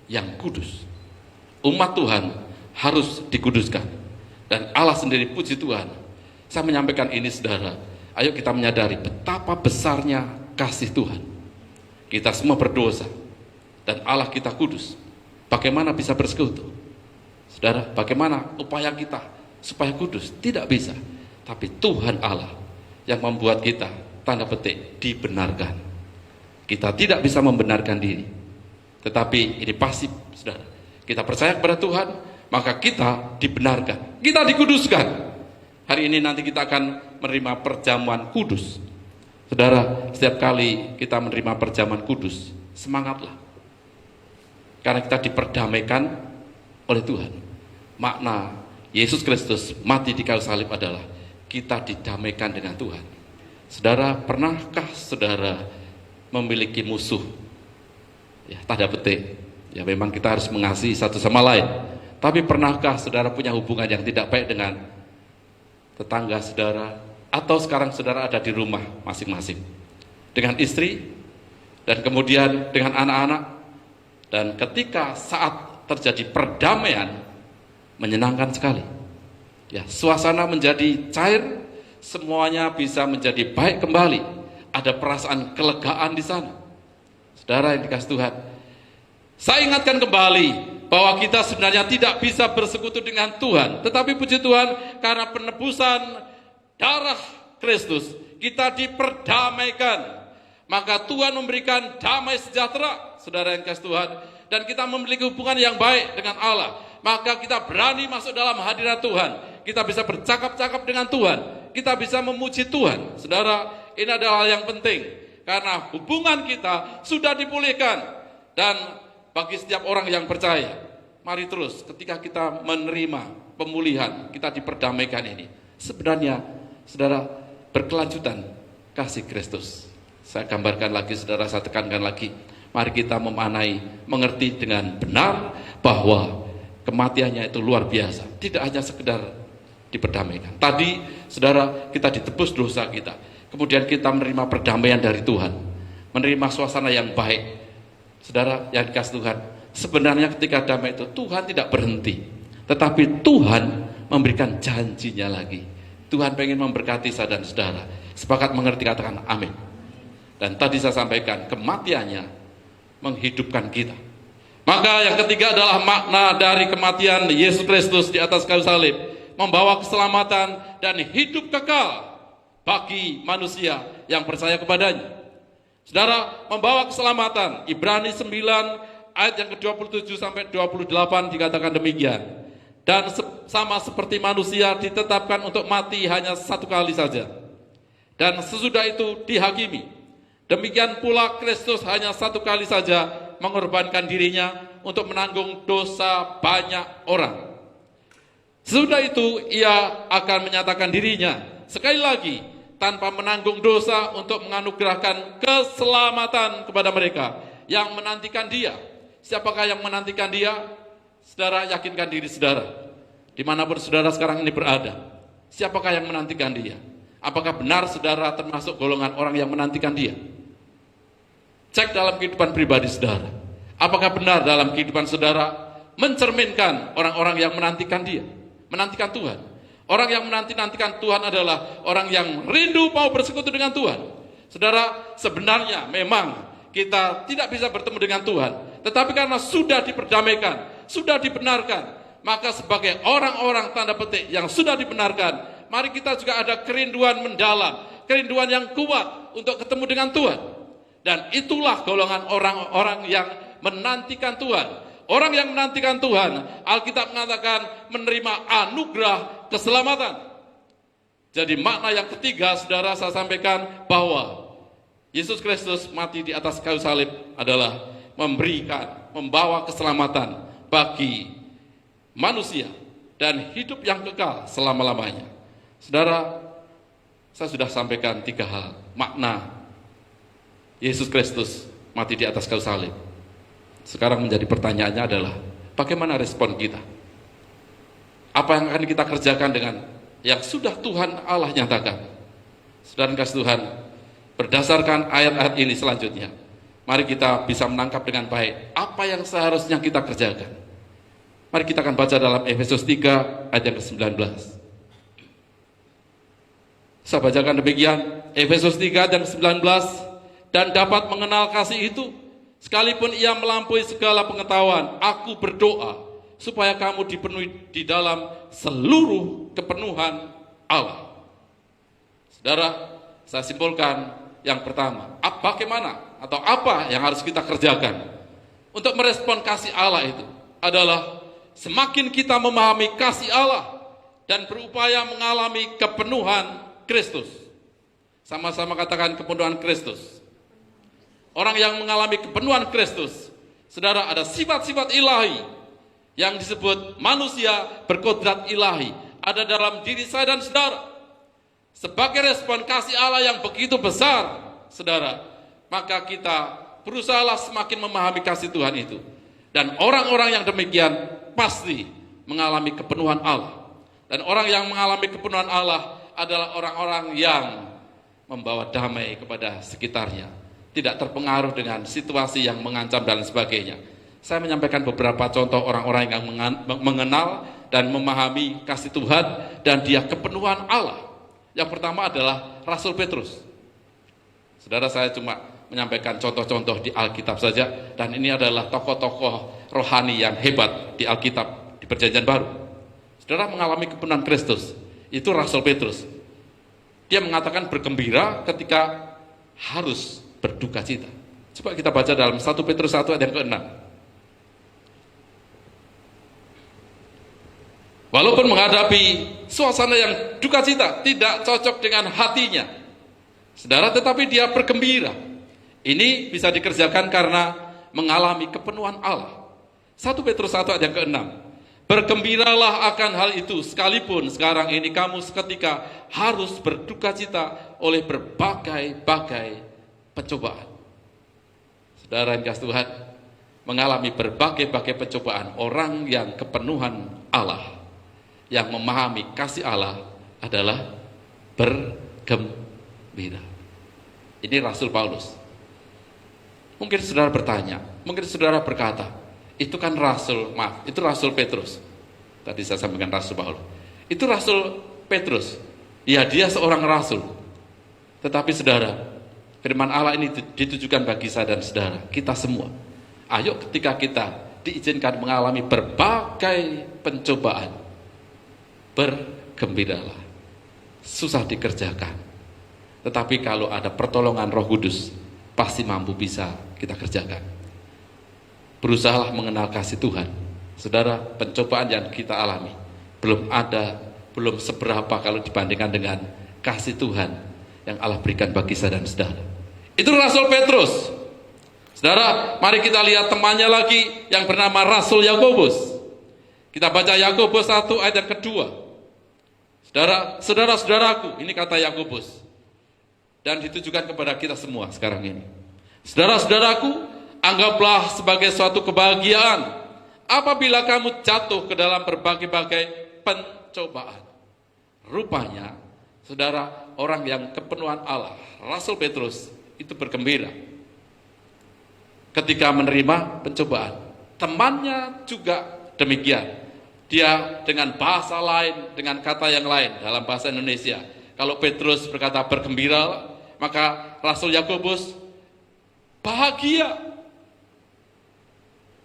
S4: yang kudus. Umat Tuhan harus dikuduskan. Dan Allah sendiri, puji Tuhan. Saya menyampaikan ini saudara, ayo kita menyadari betapa besarnya kasih Tuhan. Kita semua berdosa. Dan Allah kita kudus. Bagaimana bisa bersekutu? Saudara, bagaimana upaya kita supaya kudus? Tidak bisa. Tapi Tuhan Allah yang membuat kita, tanda petik, dibenarkan. Kita tidak bisa membenarkan diri. Tetapi ini pasif, saudara. Kita percaya kepada Tuhan, maka kita dibenarkan. Kita dikuduskan. Hari ini nanti kita akan menerima perjamuan kudus. Saudara, setiap kali kita menerima perjamuan kudus, semangatlah. Karena kita diperdamaikan oleh Tuhan. Makna Yesus Kristus mati di kayu salib adalah kita didamaikan dengan Tuhan. Saudara, pernahkah saudara memiliki musuh? Ya, tanda petik. Ya, memang kita harus mengasihi satu sama lain. Tapi pernahkah saudara punya hubungan yang tidak baik dengan tetangga saudara? Atau sekarang saudara ada di rumah masing-masing dengan istri dan kemudian dengan anak-anak, dan ketika saat terjadi perdamaian menyenangkan sekali. Ya, suasana menjadi cair, semuanya bisa menjadi baik kembali. Ada perasaan kelegaan di sana. Saudara yang dikasihi Tuhan, saya ingatkan kembali bahwa kita sebenarnya tidak bisa bersekutu dengan Tuhan, tetapi puji Tuhan, karena penebusan darah Kristus, kita diperdamaikan. Maka Tuhan memberikan damai sejahtera, saudara yang dikasihi Tuhan, dan kita memiliki hubungan yang baik dengan Allah. Maka kita berani masuk dalam hadirat Tuhan. Kita bisa bercakap-cakap dengan Tuhan. Kita bisa memuji Tuhan. Saudara, ini adalah hal yang penting. Karena hubungan kita sudah dipulihkan. Dan bagi setiap orang yang percaya, mari terus ketika kita menerima pemulihan, kita diperdamaikan ini. Sebenarnya, saudara, berkelanjutan kasih Kristus. Saya gambarkan lagi, saudara, saya tekankan lagi. Mari kita memaknai, mengerti dengan benar bahwa kematiannya itu luar biasa. Tidak hanya sekedar diperdamaikan. Tadi, saudara, kita ditebus dosa kita. Kemudian kita menerima perdamaian dari Tuhan. Menerima suasana yang baik. Saudara yang dikasihi Tuhan, sebenarnya ketika damai itu, Tuhan tidak berhenti. Tetapi Tuhan memberikan janjinya lagi. Tuhan pengen memberkati saya dan saudara. Sepakat mengerti, katakan amin. Dan tadi saya sampaikan, kematiannya menghidupkan kita. Maka yang ketiga adalah makna dari kematian Yesus Kristus di atas kayu salib, membawa keselamatan dan hidup kekal bagi manusia yang percaya kepadanya. Saudara, membawa keselamatan, Ibrani 9 ayat yang ke-27 sampai 28 dikatakan demikian. Dan sama seperti manusia ditetapkan untuk mati hanya satu kali saja, dan sesudah itu dihakimi. Demikian pula Kristus hanya satu kali saja mengorbankan dirinya untuk menanggung dosa banyak orang. Sesudah itu ia akan menyatakan dirinya sekali lagi tanpa menanggung dosa untuk menganugerahkan keselamatan kepada mereka yang menantikan dia. Siapakah yang menantikan dia? Saudara, yakinkan diri saudara. Dimanapun saudara sekarang ini berada, siapakah yang menantikan dia? Apakah benar saudara termasuk golongan orang yang menantikan dia? Cek dalam kehidupan pribadi saudara. Apakah benar dalam kehidupan saudara mencerminkan orang-orang yang menantikan dia, menantikan Tuhan? Orang yang menanti-nantikan Tuhan adalah orang yang rindu mau bersekutu dengan Tuhan. Saudara, sebenarnya memang kita tidak bisa bertemu dengan Tuhan, tetapi karena sudah diperdamaikan, sudah dibenarkan, maka sebagai orang-orang tanda petik yang sudah dibenarkan, mari kita juga ada kerinduan mendalam, kerinduan yang kuat untuk ketemu dengan Tuhan. Dan itulah golongan orang-orang yang menantikan Tuhan, Orang yang menantikan Tuhan, Alkitab mengatakan menerima anugerah keselamatan. Jadi makna yang ketiga, saudara, saya sampaikan bahwa Yesus Kristus mati di atas kayu salib adalah membawa keselamatan bagi manusia dan hidup yang kekal selama-lamanya. Saudara, saya sudah sampaikan 3 hal makna Yesus Kristus mati di atas kayu salib. Sekarang menjadi pertanyaannya adalah bagaimana respon kita? Apa yang akan kita kerjakan dengan yang sudah Tuhan Allah nyatakan? Saudara kasih Tuhan, berdasarkan ayat-ayat ini selanjutnya, mari kita bisa menangkap dengan baik apa yang seharusnya kita kerjakan. Mari kita akan baca dalam Efesus 3 ayat yang ke-19. Saya bacakan demikian, Efesus 3 ayat yang ke-19, dan dapat mengenal kasih itu, sekalipun ia melampaui segala pengetahuan, aku berdoa supaya kamu dipenuhi di dalam seluruh kepenuhan Allah. Saudara, saya simpulkan yang pertama, bagaimana atau apa yang harus kita kerjakan untuk merespon kasih Allah itu adalah semakin kita memahami kasih Allah dan berupaya mengalami kepenuhan Kristus. Sama-sama katakan kepenuhan Kristus. Orang yang mengalami kepenuhan Kristus, saudara, ada sifat-sifat ilahi yang disebut manusia berkodrat ilahi ada dalam diri saya dan saudara. Sebagai respon kasih Allah yang begitu besar, saudara, maka kita berusahalah semakin memahami kasih Tuhan itu. Dan orang-orang yang demikian pasti mengalami kepenuhan Allah. Dan orang yang mengalami kepenuhan Allah adalah orang-orang yang membawa damai kepada sekitarnya, tidak terpengaruh dengan situasi yang mengancam dan sebagainya. Saya menyampaikan beberapa contoh orang-orang yang mengenal dan memahami kasih Tuhan dan dia kepenuhan Allah. Yang pertama adalah Rasul Petrus. Saudara, saya cuma menyampaikan contoh-contoh di Alkitab saja, dan ini adalah tokoh-tokoh rohani yang hebat di Alkitab di Perjanjian Baru. Saudara, mengalami kepenuhan Kristus, itu Rasul Petrus. Dia mengatakan bergembira ketika harus berduka cita. Coba kita baca dalam 1 Petrus 1 ayat yang ke-6. Walaupun menghadapi suasana yang duka cita, tidak cocok dengan hatinya, saudara, tetapi dia bergembira. Ini bisa dikerjakan karena mengalami kepenuhan Allah. 1 Petrus 1 ayat yang ke-6. Bergembiralah akan hal itu, sekalipun sekarang ini kamu seketika harus berduka cita oleh berbagai-bagai pencobaan. Saudara yang kasih Tuhan, mengalami berbagai-bagai pencobaan, orang yang kepenuhan Allah, yang memahami kasih Allah adalah bergembira. Ini Rasul Paulus. Mungkin saudara bertanya, mungkin saudara berkata, itu kan itu Rasul Petrus. Tadi saya sampaikan Rasul Paulus. Itu Rasul Petrus. Ya, dia seorang rasul. Tetapi saudara, firman Allah ini ditujukan bagi saya dan saudara, kita semua. Ayo, ketika kita diizinkan mengalami berbagai pencobaan, bergembiralah. Susah dikerjakan, tetapi kalau ada pertolongan Roh Kudus, pasti mampu bisa kita kerjakan. Berusahalah mengenal kasih Tuhan. Saudara, pencobaan yang kita alami belum seberapa kalau dibandingkan dengan kasih Tuhan yang Allah berikan bagi saya dan saudara. Itu Rasul Petrus. Saudara, mari kita lihat temannya lagi yang bernama Rasul Yakobus. Kita baca Yakobus 1 ayat yang kedua. Saudara-saudaraku, ini kata Yakobus, dan ditujukan kepada kita semua sekarang ini. Saudara-saudaraku, anggaplah sebagai suatu kebahagiaan apabila kamu jatuh ke dalam berbagai-bagai pencobaan. Rupanya, saudara, orang yang kepenuhan Allah, Rasul Petrus, itu bergembira ketika menerima pencobaan. Temannya juga demikian. Dia dengan bahasa lain, dengan kata yang lain dalam bahasa Indonesia. Kalau Petrus berkata bergembira, maka Rasul Yakobus bahagia.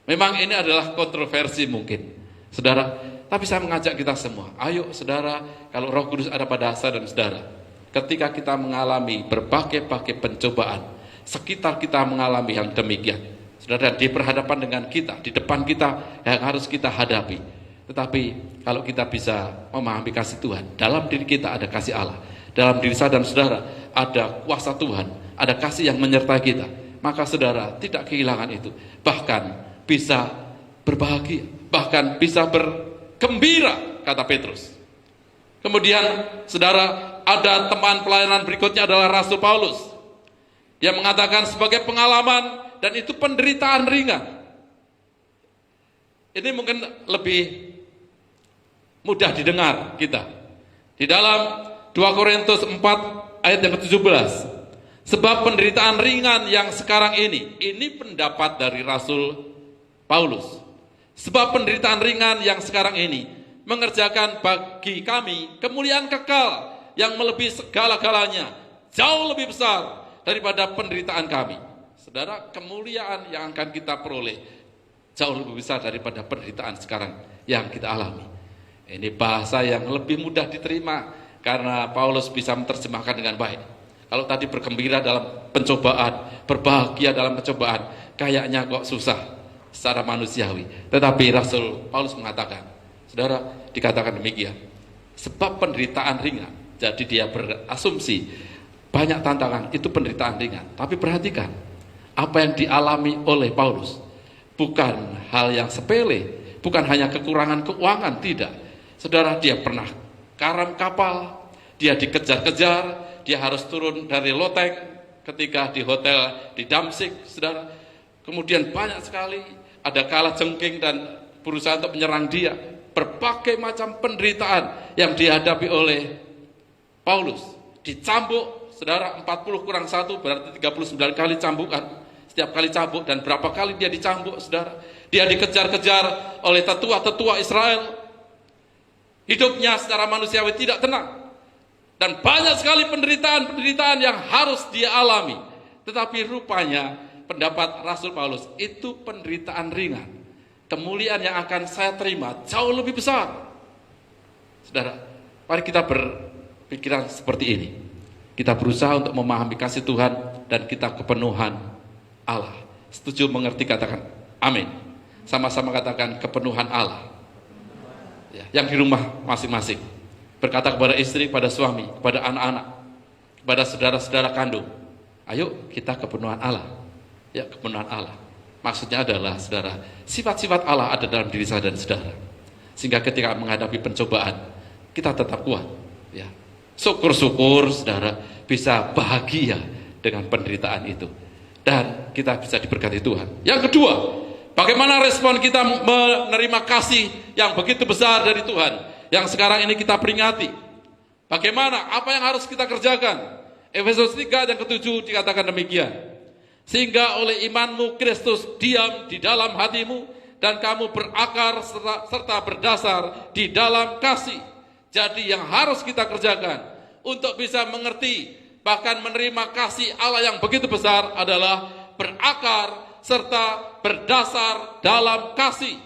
S4: Memang ini adalah kontroversi mungkin, saudara. Tapi saya mengajak kita semua, ayo saudara, kalau Roh Kudus ada pada saya dan saudara, ketika kita mengalami berbagai-bagai pencobaan, sekitar kita mengalami yang demikian, Saudara, di berhadapan dengan kita, di depan kita yang harus kita hadapi. Tetapi kalau kita bisa memahami kasih Tuhan, dalam diri kita ada kasih Allah, dalam diri saya dan saudara ada kuasa Tuhan, ada kasih yang menyertai kita, maka saudara tidak kehilangan itu, bahkan bisa berbahagia, bahkan bisa bergembira, kata Petrus. Kemudian saudara, ada teman pelayanan berikutnya adalah Rasul Paulus. Dia mengatakan sebagai pengalaman, dan itu penderitaan ringan. Ini mungkin lebih mudah didengar kita. Di dalam 2 Korintus 4 ayat yang ke-17. Sebab penderitaan ringan yang sekarang ini pendapat dari Rasul Paulus. Sebab penderitaan ringan yang sekarang ini mengerjakan bagi kami kemuliaan kekal yang melebihi segala-galanya, jauh lebih besar daripada penderitaan kami. Saudara, kemuliaan yang akan kita peroleh jauh lebih besar daripada penderitaan sekarang yang kita alami. Ini bahasa yang lebih mudah diterima karena Paulus bisa menerjemahkan dengan baik. Kalau tadi bergembira dalam pencobaan, berbahagia dalam pencobaan, kayaknya kok susah secara manusiawi. Tetapi Rasul Paulus mengatakan, saudara, dikatakan demikian, sebab penderitaan ringan. Jadi dia berasumsi banyak tantangan itu penderitaan ringan. Tapi perhatikan, apa yang dialami oleh Paulus bukan hal yang sepele, bukan hanya kekurangan keuangan, tidak. Saudara, dia pernah karam kapal, dia dikejar-kejar, dia harus turun dari loteng ketika di hotel di Damsyik, saudara. Kemudian banyak sekali ada kala jengking dan berusaha untuk menyerang dia. Berbagai macam penderitaan yang dihadapi oleh Paulus. Dicambuk, saudara, 40 kurang 1 berarti 39 kali cambukan. Setiap kali cambuk, dan berapa kali dia dicambuk, saudara. Dia dikejar-kejar oleh tetua-tetua Israel. Hidupnya secara manusiawi tidak tenang. Dan banyak sekali penderitaan-penderitaan yang harus dia alami. Tetapi rupanya pendapat Rasul Paulus itu penderitaan ringan. Kemuliaan yang akan saya terima jauh lebih besar. Saudara, mari kita berpikiran seperti ini. Kita berusaha untuk memahami kasih Tuhan dan kita kepenuhan Allah. Setuju, mengerti, katakan amin. Sama-sama katakan kepenuhan Allah. Ya, yang di rumah masing-masing berkata kepada istri, kepada suami, kepada anak-anak, kepada saudara-saudara kandung, ayo kita kepenuhan Allah. Ya, kepenuhan Allah. Maksudnya adalah, saudara, sifat-sifat Allah ada dalam diri saya dan saudara. Sehingga ketika menghadapi pencobaan, kita tetap kuat. Ya. Syukur-syukur, saudara, bisa bahagia dengan penderitaan itu. Dan kita bisa diberkati Tuhan. Yang kedua, bagaimana respon kita menerima kasih yang begitu besar dari Tuhan, yang sekarang ini kita peringati. Bagaimana, apa yang harus kita kerjakan? Efesus 3 yang ke-7 dikatakan demikian. Sehingga oleh imanmu Kristus diam di dalam hatimu, dan kamu berakar serta berdasar di dalam kasih. Jadi yang harus kita kerjakan untuk bisa mengerti bahkan menerima kasih Allah yang begitu besar adalah berakar serta berdasar dalam kasih.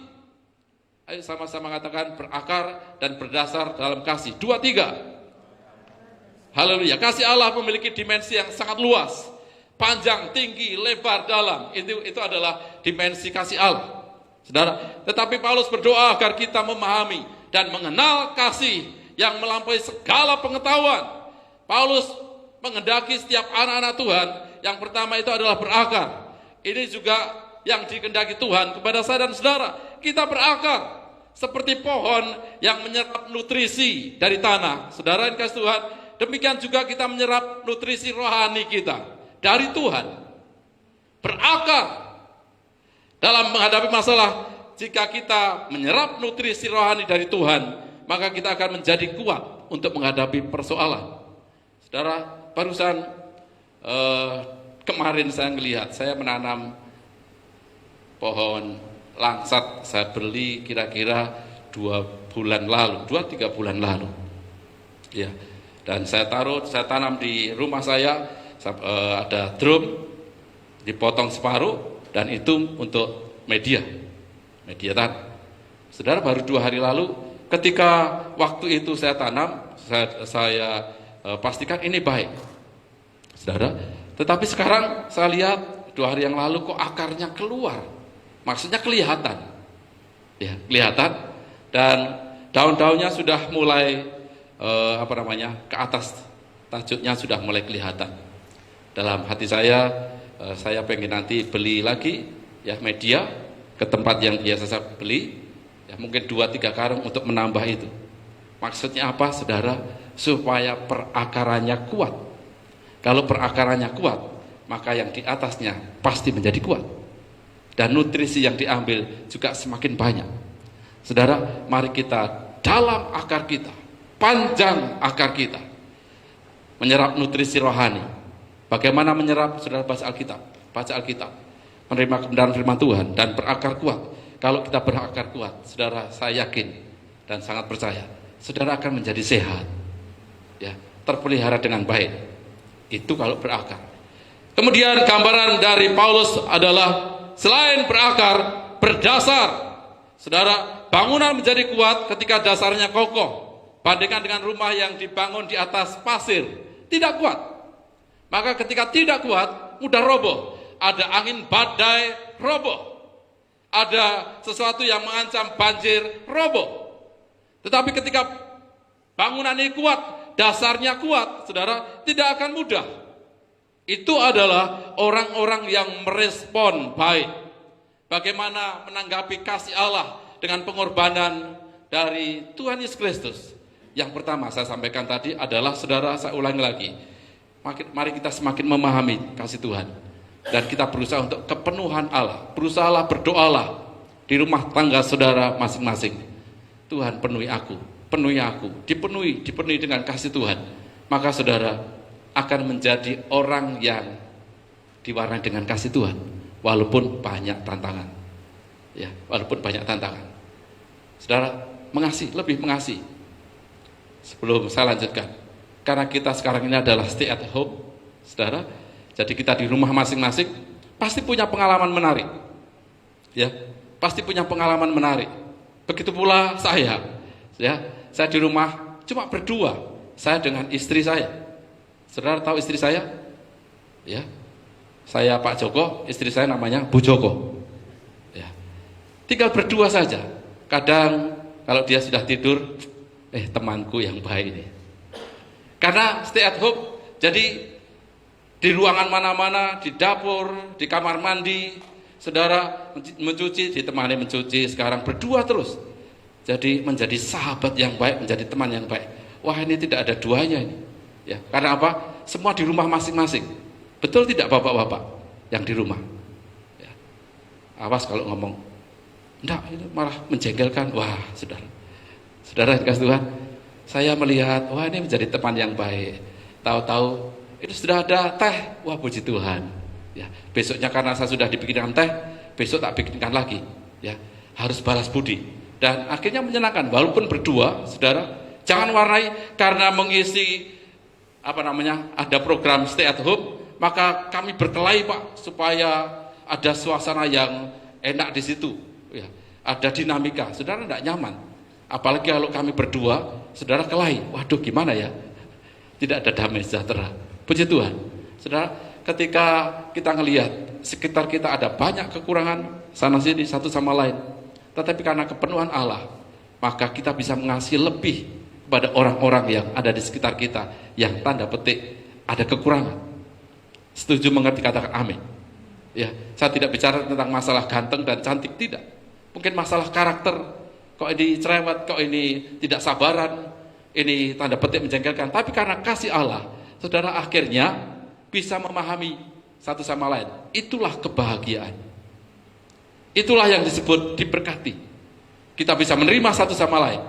S4: Ayo sama-sama katakan berakar dan berdasar dalam kasih. 2, 3. Haleluya. Kasih Allah memiliki dimensi yang sangat luas. Panjang, tinggi, lebar, dalam. Itu adalah dimensi kasih Allah. Saudara, tetapi Paulus berdoa agar kita memahami dan mengenal kasih yang melampaui segala pengetahuan. Paulus menghendaki setiap anak-anak Tuhan, yang pertama itu adalah berakar. Ini juga yang dikehendaki Tuhan kepada saya dan saudara. Kita berakar seperti pohon yang menyerap nutrisi dari tanah. Saudara yang kasih Tuhan, demikian juga kita menyerap nutrisi rohani kita dari Tuhan. Berakar dalam menghadapi masalah. Jika kita menyerap nutrisi rohani dari Tuhan, maka kita akan menjadi kuat untuk menghadapi persoalan. Saudara, barusan kemarin saya melihat, saya menanam pohon langsat, saya beli kira-kira 2 bulan lalu, 2-3 bulan lalu. Ya, dan saya tanam di rumah saya, ada drum, dipotong separuh, dan itu untuk media tanam. Saudara, baru 2 hari lalu, ketika waktu itu saya tanam, saya pastikan ini baik. Saudara, tetapi sekarang saya lihat 2 hari yang lalu kok akarnya keluar. Maksudnya kelihatan. Ya, kelihatan dan daun-daunnya sudah mulai ke atas, tajuknya sudah mulai kelihatan. Dalam hati saya pengen nanti beli lagi ya media ke tempat yang biasa saya beli, ya mungkin 2-3 karung untuk menambah itu. Maksudnya apa, saudara? Supaya perakarannya kuat. Kalau perakarannya kuat, maka yang di atasnya pasti menjadi kuat. Dan nutrisi yang diambil juga semakin banyak. Saudara, mari kita dalam akar kita, panjang akar kita, menyerap nutrisi rohani. Bagaimana menyerap? Saudara, baca Alkitab, menerima kebenaran firman Tuhan dan berakar kuat. Kalau kita berakar kuat, saudara, saya yakin dan sangat percaya, saudara akan menjadi sehat, ya, terpelihara dengan baik. Itu kalau berakar. Kemudian gambaran dari Paulus adalah selain berakar, berdasar. Saudara, bangunan menjadi kuat ketika dasarnya kokoh. Bandingkan dengan rumah yang dibangun di atas pasir, tidak kuat. Maka ketika tidak kuat, mudah roboh. Ada angin badai, roboh. Ada sesuatu yang mengancam banjir, roboh. Tetapi ketika bangunan ini kuat, dasarnya kuat, saudara, tidak akan mudah. Itu adalah orang-orang yang merespon baik. Bagaimana menanggapi kasih Allah dengan pengorbanan dari Tuhan Yesus Kristus. Yang pertama saya sampaikan tadi adalah, saudara, saya ulangi lagi. Mari kita semakin memahami kasih Tuhan. Dan kita berusaha untuk kepenuhan Allah. Berusahalah, berdoalah di rumah tangga saudara masing-masing. Tuhan penuhi aku, dipenuhi dengan kasih Tuhan. Maka saudara akan menjadi orang yang diwarnai dengan kasih Tuhan, walaupun banyak tantangan. Ya, walaupun banyak tantangan. Saudara, mengasihi, lebih mengasihi. Sebelum saya lanjutkan, karena kita sekarang ini adalah stay at home, saudara, jadi kita di rumah masing-masing, pasti punya pengalaman menarik. Ya, pasti punya pengalaman menarik. Begitu pula saya. Ya, saya di rumah cuma berdua, saya dengan istri saya. Saudara tahu istri saya? Ya. Saya Pak Joko, istri saya namanya Bu Joko. Ya. Tinggal berdua saja. Kadang kalau dia sudah tidur, temanku yang baik ini. Karena stay at home, jadi di ruangan mana-mana, di dapur, di kamar mandi, saudara mencuci, ditemani mencuci, sekarang berdua terus. Jadi menjadi sahabat yang baik, menjadi teman yang baik. Wah, ini tidak ada duanya ini. Ya, karena apa? Semua di rumah masing-masing. Betul tidak bapak-bapak yang di rumah? Ya. Awas kalau ngomong, enggak, itu malah menjengkelkan. Wah, saudara dikasih Tuhan, saya melihat, wah ini menjadi teman yang baik. Tahu-tahu itu sudah ada teh, wah puji Tuhan. Ya, besoknya karena saya sudah dibikinkan teh, besok tak bikinkan lagi. Ya, harus balas budi. Dan akhirnya menyenangkan, walaupun berdua, saudara, jangan warnai karena mengisi ada program stay at home, maka kami berkelahi Pak, supaya ada suasana yang enak di situ. Ya, ada dinamika, saudara tidak nyaman. Apalagi kalau kami berdua, saudara kelahi. Waduh, gimana ya? Tidak ada damai sejahtera. Puji Tuhan. Saudara, ketika kita ngelihat sekitar kita ada banyak kekurangan sana sini satu sama lain, tetapi karena kepenuhan Allah, maka kita bisa mengasihi lebih kepada orang-orang yang ada di sekitar kita yang tanda petik ada kekurangan. Setuju, mengerti, katakan amin. Ya, saya tidak bicara tentang masalah ganteng dan cantik, tidak. Mungkin masalah karakter, kok ini cerewet, kok ini tidak sabaran, ini tanda petik menjengkelkan. Tapi karena kasih Allah, saudara akhirnya bisa memahami satu sama lain. Itulah kebahagiaan. Itulah yang disebut diberkati. Kita bisa menerima satu sama lain,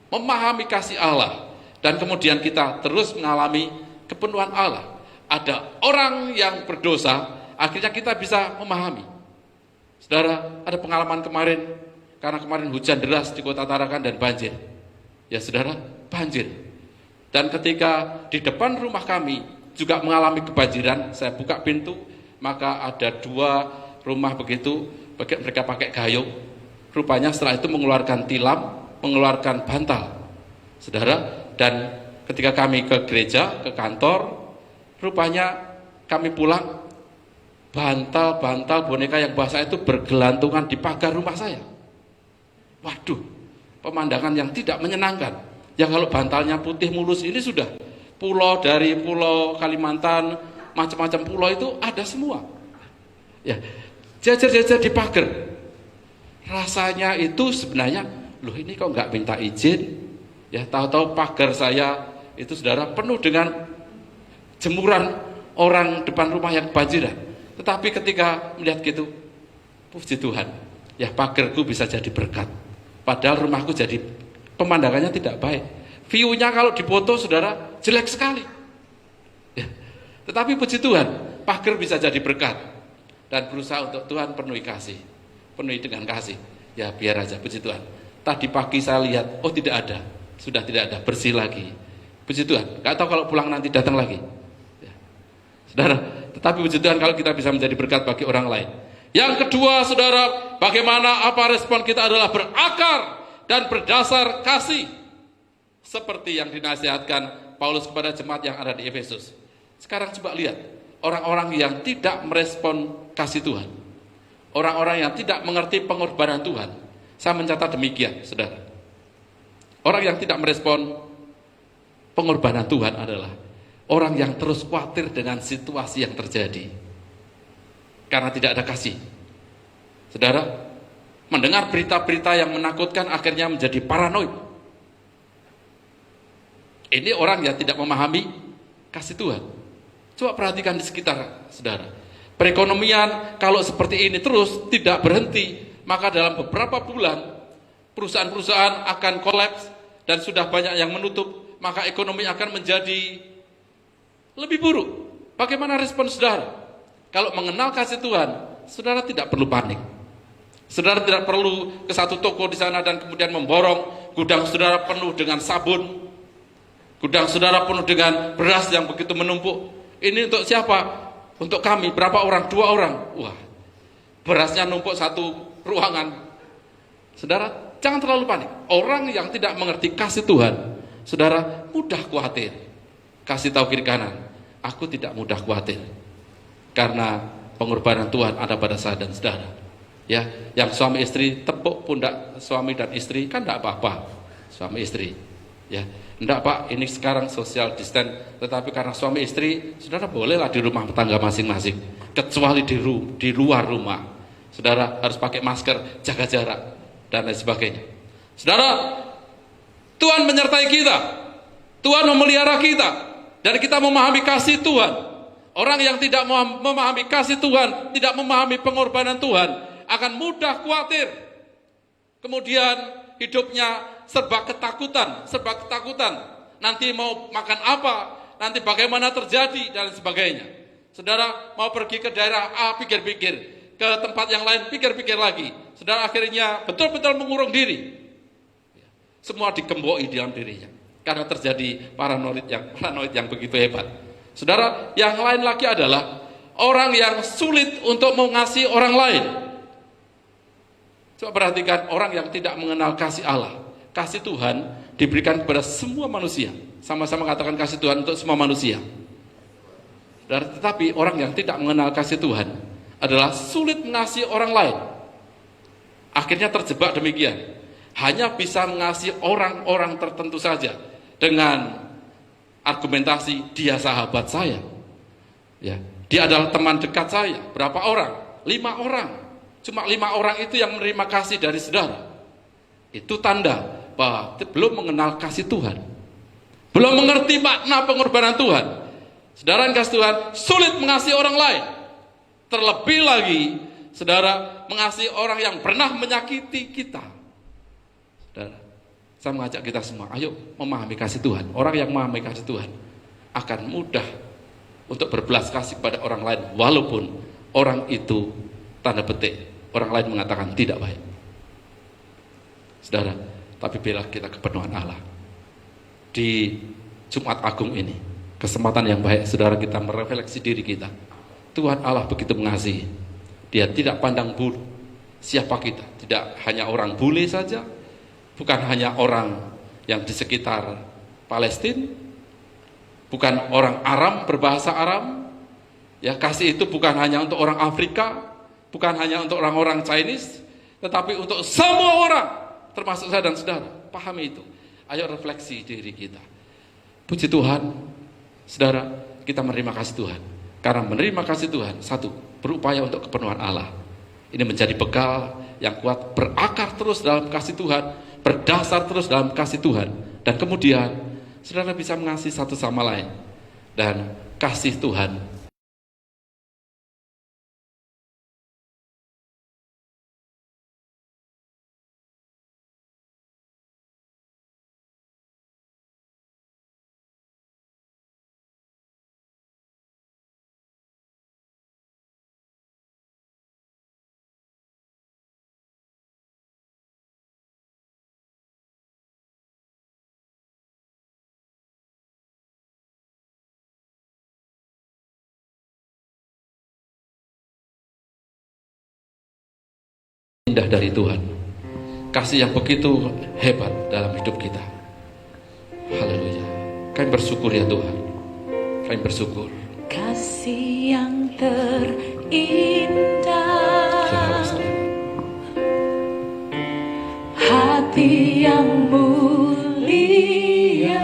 S4: memahami kasih Allah, dan kemudian kita terus mengalami kepenuhan Allah. Ada orang yang berdosa, akhirnya kita bisa memahami. Saudara, ada pengalaman kemarin, karena kemarin hujan deras di Kota Tarakan dan banjir. Ya saudara, banjir. Dan ketika di depan rumah kami juga mengalami kebanjiran, saya buka pintu, maka ada 2 rumah begitu, mereka pakai gayung. Rupanya setelah itu mengeluarkan tilam, mengeluarkan bantal. Saudara, dan ketika kami ke gereja, ke kantor, rupanya kami pulang, bantal-bantal boneka yang basah itu bergelantungan di pagar rumah saya. Waduh, pemandangan yang tidak menyenangkan. Ya kalau bantalnya putih mulus ini sudah pulau dari pulau Kalimantan, macam-macam pulau itu ada semua. Ya, jajar-jajar di pagar. Rasanya itu sebenarnya, loh ini kok nggak minta izin? Ya, tahu-tahu pagar saya itu saudara penuh dengan jemuran orang depan rumah yang banjiran. Tetapi ketika melihat gitu, puji Tuhan, ya pagarku bisa jadi berkat. Padahal rumahku jadi pemandangannya tidak baik. View-nya kalau dipoto saudara jelek sekali. Ya. Tetapi puji Tuhan, pagar bisa jadi berkat. Dan berusaha untuk Tuhan penuhi kasih. Penuhi dengan kasih. Ya biar aja, puji Tuhan. Tadi pagi saya lihat, oh tidak ada. Sudah tidak ada, bersih lagi. Puji Tuhan, gak tahu kalau pulang nanti datang lagi. Ya. Saudara, tetapi puji Tuhan kalau kita bisa menjadi berkat bagi orang lain. Yang kedua, saudara, bagaimana apa respon kita adalah berakar dan berdasar kasih. Seperti yang dinasihatkan Paulus kepada jemaat yang ada di Efesus. Sekarang coba lihat, orang-orang yang tidak merespon kasih Tuhan. Orang-orang yang tidak mengerti pengorbanan Tuhan. Saya mencatat demikian, saudara. Orang yang tidak merespon pengorbanan Tuhan adalah orang yang terus khawatir dengan situasi yang terjadi. Karena tidak ada kasih. Saudara, mendengar berita-berita yang menakutkan akhirnya menjadi paranoid. Ini orang yang tidak memahami kasih Tuhan. Coba perhatikan di sekitar saudara. Perekonomian kalau seperti ini terus tidak berhenti, maka dalam beberapa bulan perusahaan-perusahaan akan kolaps dan sudah banyak yang menutup, maka ekonomi akan menjadi lebih buruk. Bagaimana respon saudara? Kalau mengenal kasih Tuhan, saudara tidak perlu panik. Saudara tidak perlu ke satu toko di sana dan kemudian memborong gudang saudara penuh dengan sabun, gudang saudara penuh dengan beras yang begitu menumpuk. Ini untuk siapa? Untuk kami, berapa orang? 2 orang. Wah, berasnya numpuk satu ruangan. Saudara, jangan terlalu panik. Orang yang tidak mengerti kasih Tuhan, saudara mudah khawatir. Kasih tahu kiri kanan, aku tidak mudah khawatir. Karena pengorbanan Tuhan ada pada saya dan saudara. Ya, yang suami istri tepuk pundak suami dan istri kan tidak apa-apa. Suami istri. Ya, enggak Pak, ini sekarang social distance, tetapi karena suami istri, saudara bolehlah di rumah tangga masing-masing. Kecuali di luar rumah. Saudara harus pakai masker, jaga jarak dan lain sebagainya. Saudara, Tuhan menyertai kita. Tuhan memelihara kita dan kita memahami kasih Tuhan. Orang yang tidak memahami kasih Tuhan, tidak memahami pengorbanan Tuhan, akan mudah khawatir. Kemudian hidupnya serba ketakutan. Nanti mau makan apa, nanti bagaimana terjadi, dan sebagainya. Saudara mau pergi ke daerah A, pikir-pikir. Ke tempat yang lain, pikir-pikir lagi. Saudara akhirnya betul-betul mengurung diri. Semua dikemboi di dalam dirinya. Karena terjadi paranoid yang begitu hebat. Saudara, yang lain lagi adalah orang yang sulit untuk mengasihi orang lain. Coba perhatikan orang yang tidak mengenal kasih Allah. Kasih Tuhan diberikan kepada semua manusia. Sama-sama katakan kasih Tuhan untuk semua manusia. Tetapi orang yang tidak mengenal kasih Tuhan adalah sulit mengasihi orang lain. Akhirnya terjebak demikian. Hanya bisa mengasihi orang-orang tertentu saja dengan argumentasi dia sahabat saya, ya, dia adalah teman dekat saya. Berapa orang? 5 orang. Cuma 5 orang itu yang menerima kasih dari saudara. Itu tanda bahwa belum mengenal kasih Tuhan, belum mengerti makna pengorbanan Tuhan. Saudara yang kasih Tuhan sulit mengasihi orang lain. Terlebih lagi, saudara mengasihi orang yang pernah menyakiti kita. Saudara, saya mengajak kita semua, ayo memahami kasih Tuhan. Orang yang memahami kasih Tuhan akan mudah untuk berbelas kasih pada orang lain, walaupun orang itu tanda petik orang lain mengatakan tidak baik. Saudara, tapi bila kita kepenuhan Allah di Jumat Agung ini, kesempatan yang baik saudara kita merefleksi diri kita. Tuhan Allah begitu mengasihi. Dia tidak pandang bulu siapa kita, tidak hanya orang bule saja, bukan hanya orang yang di sekitar Palestina, bukan orang Aram berbahasa Aram, Ya, kasih itu bukan hanya untuk orang Afrika, bukan hanya untuk orang-orang Chinese, tetapi untuk semua orang, termasuk saya dan saudara. Pahami itu. Ayo refleksi diri kita. Puji Tuhan, saudara, kita menerima kasih Tuhan. Karena menerima kasih Tuhan, satu, berupaya untuk kepenuhan Allah. Ini menjadi bekal yang kuat, berakar terus dalam kasih Tuhan, berdasar terus dalam kasih Tuhan. Dan kemudian, saudara bisa mengasihi satu sama lain. Dan kasih Tuhan indah dari Tuhan. Kasih yang begitu hebat dalam hidup kita. Haleluya. Kami bersyukur ya Tuhan. Kami bersyukur.
S2: Kasih yang terindah, hati yang mulia,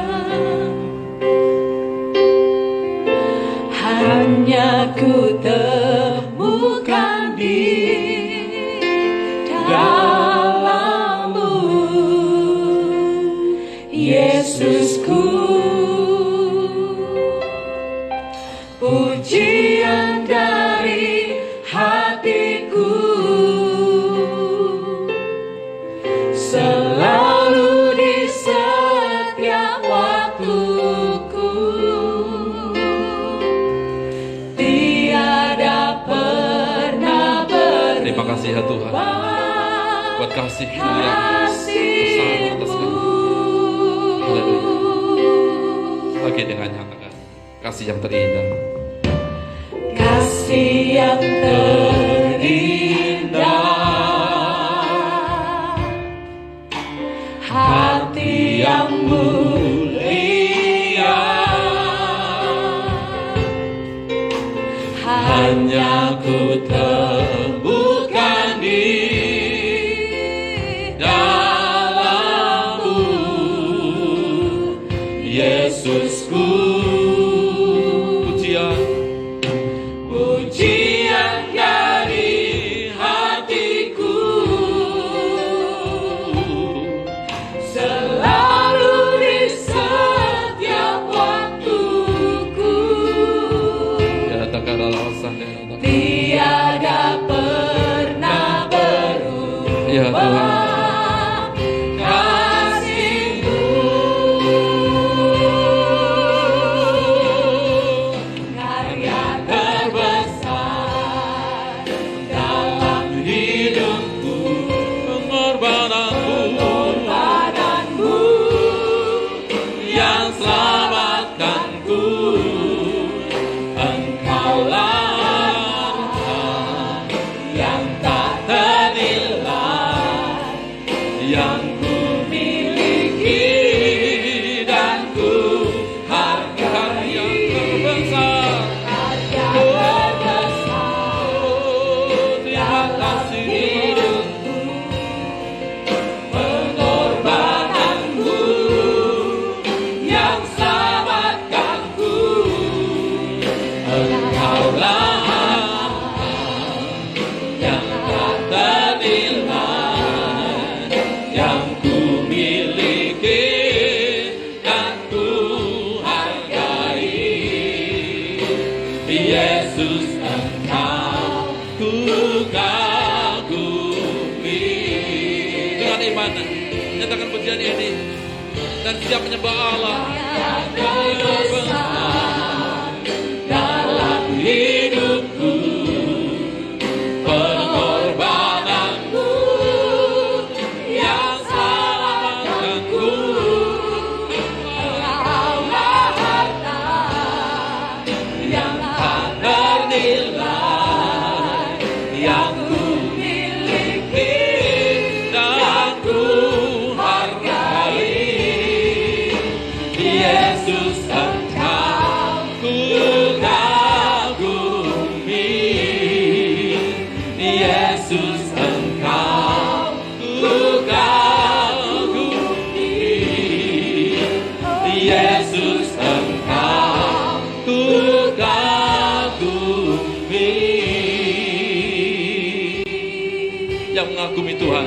S2: hanya ku temukan di dalam-Mu, Yesusku. Pujian dari hatiku selalu di setiap waktuku, tiada pernah berubah.
S4: Terima kasih ya Tuhan buat kasih-Mu yang besar atas kami. Haleluya. Lagi dengan nyatakan kasih yang terindah.
S2: Kasih yang terindah, hati yang mulia, hanya ku temukan di dalam-Mu, Yesusku. Pujian dari hatiku selalu di setiap waktuku, tiada pernah berubah.
S4: Ya Tuhan. Nyatakan pujian ini dan siap menyembah Allah.
S2: Dalam hidupku, pengorbananmu yang selamatkanku, Engkaulah harta yang tak ternilai yang ku miliki dan ku hargai. Yesus, Engkau ku kagumi.
S4: Yesus Engkau ku kagumi. Yang mengagumi Tuhan,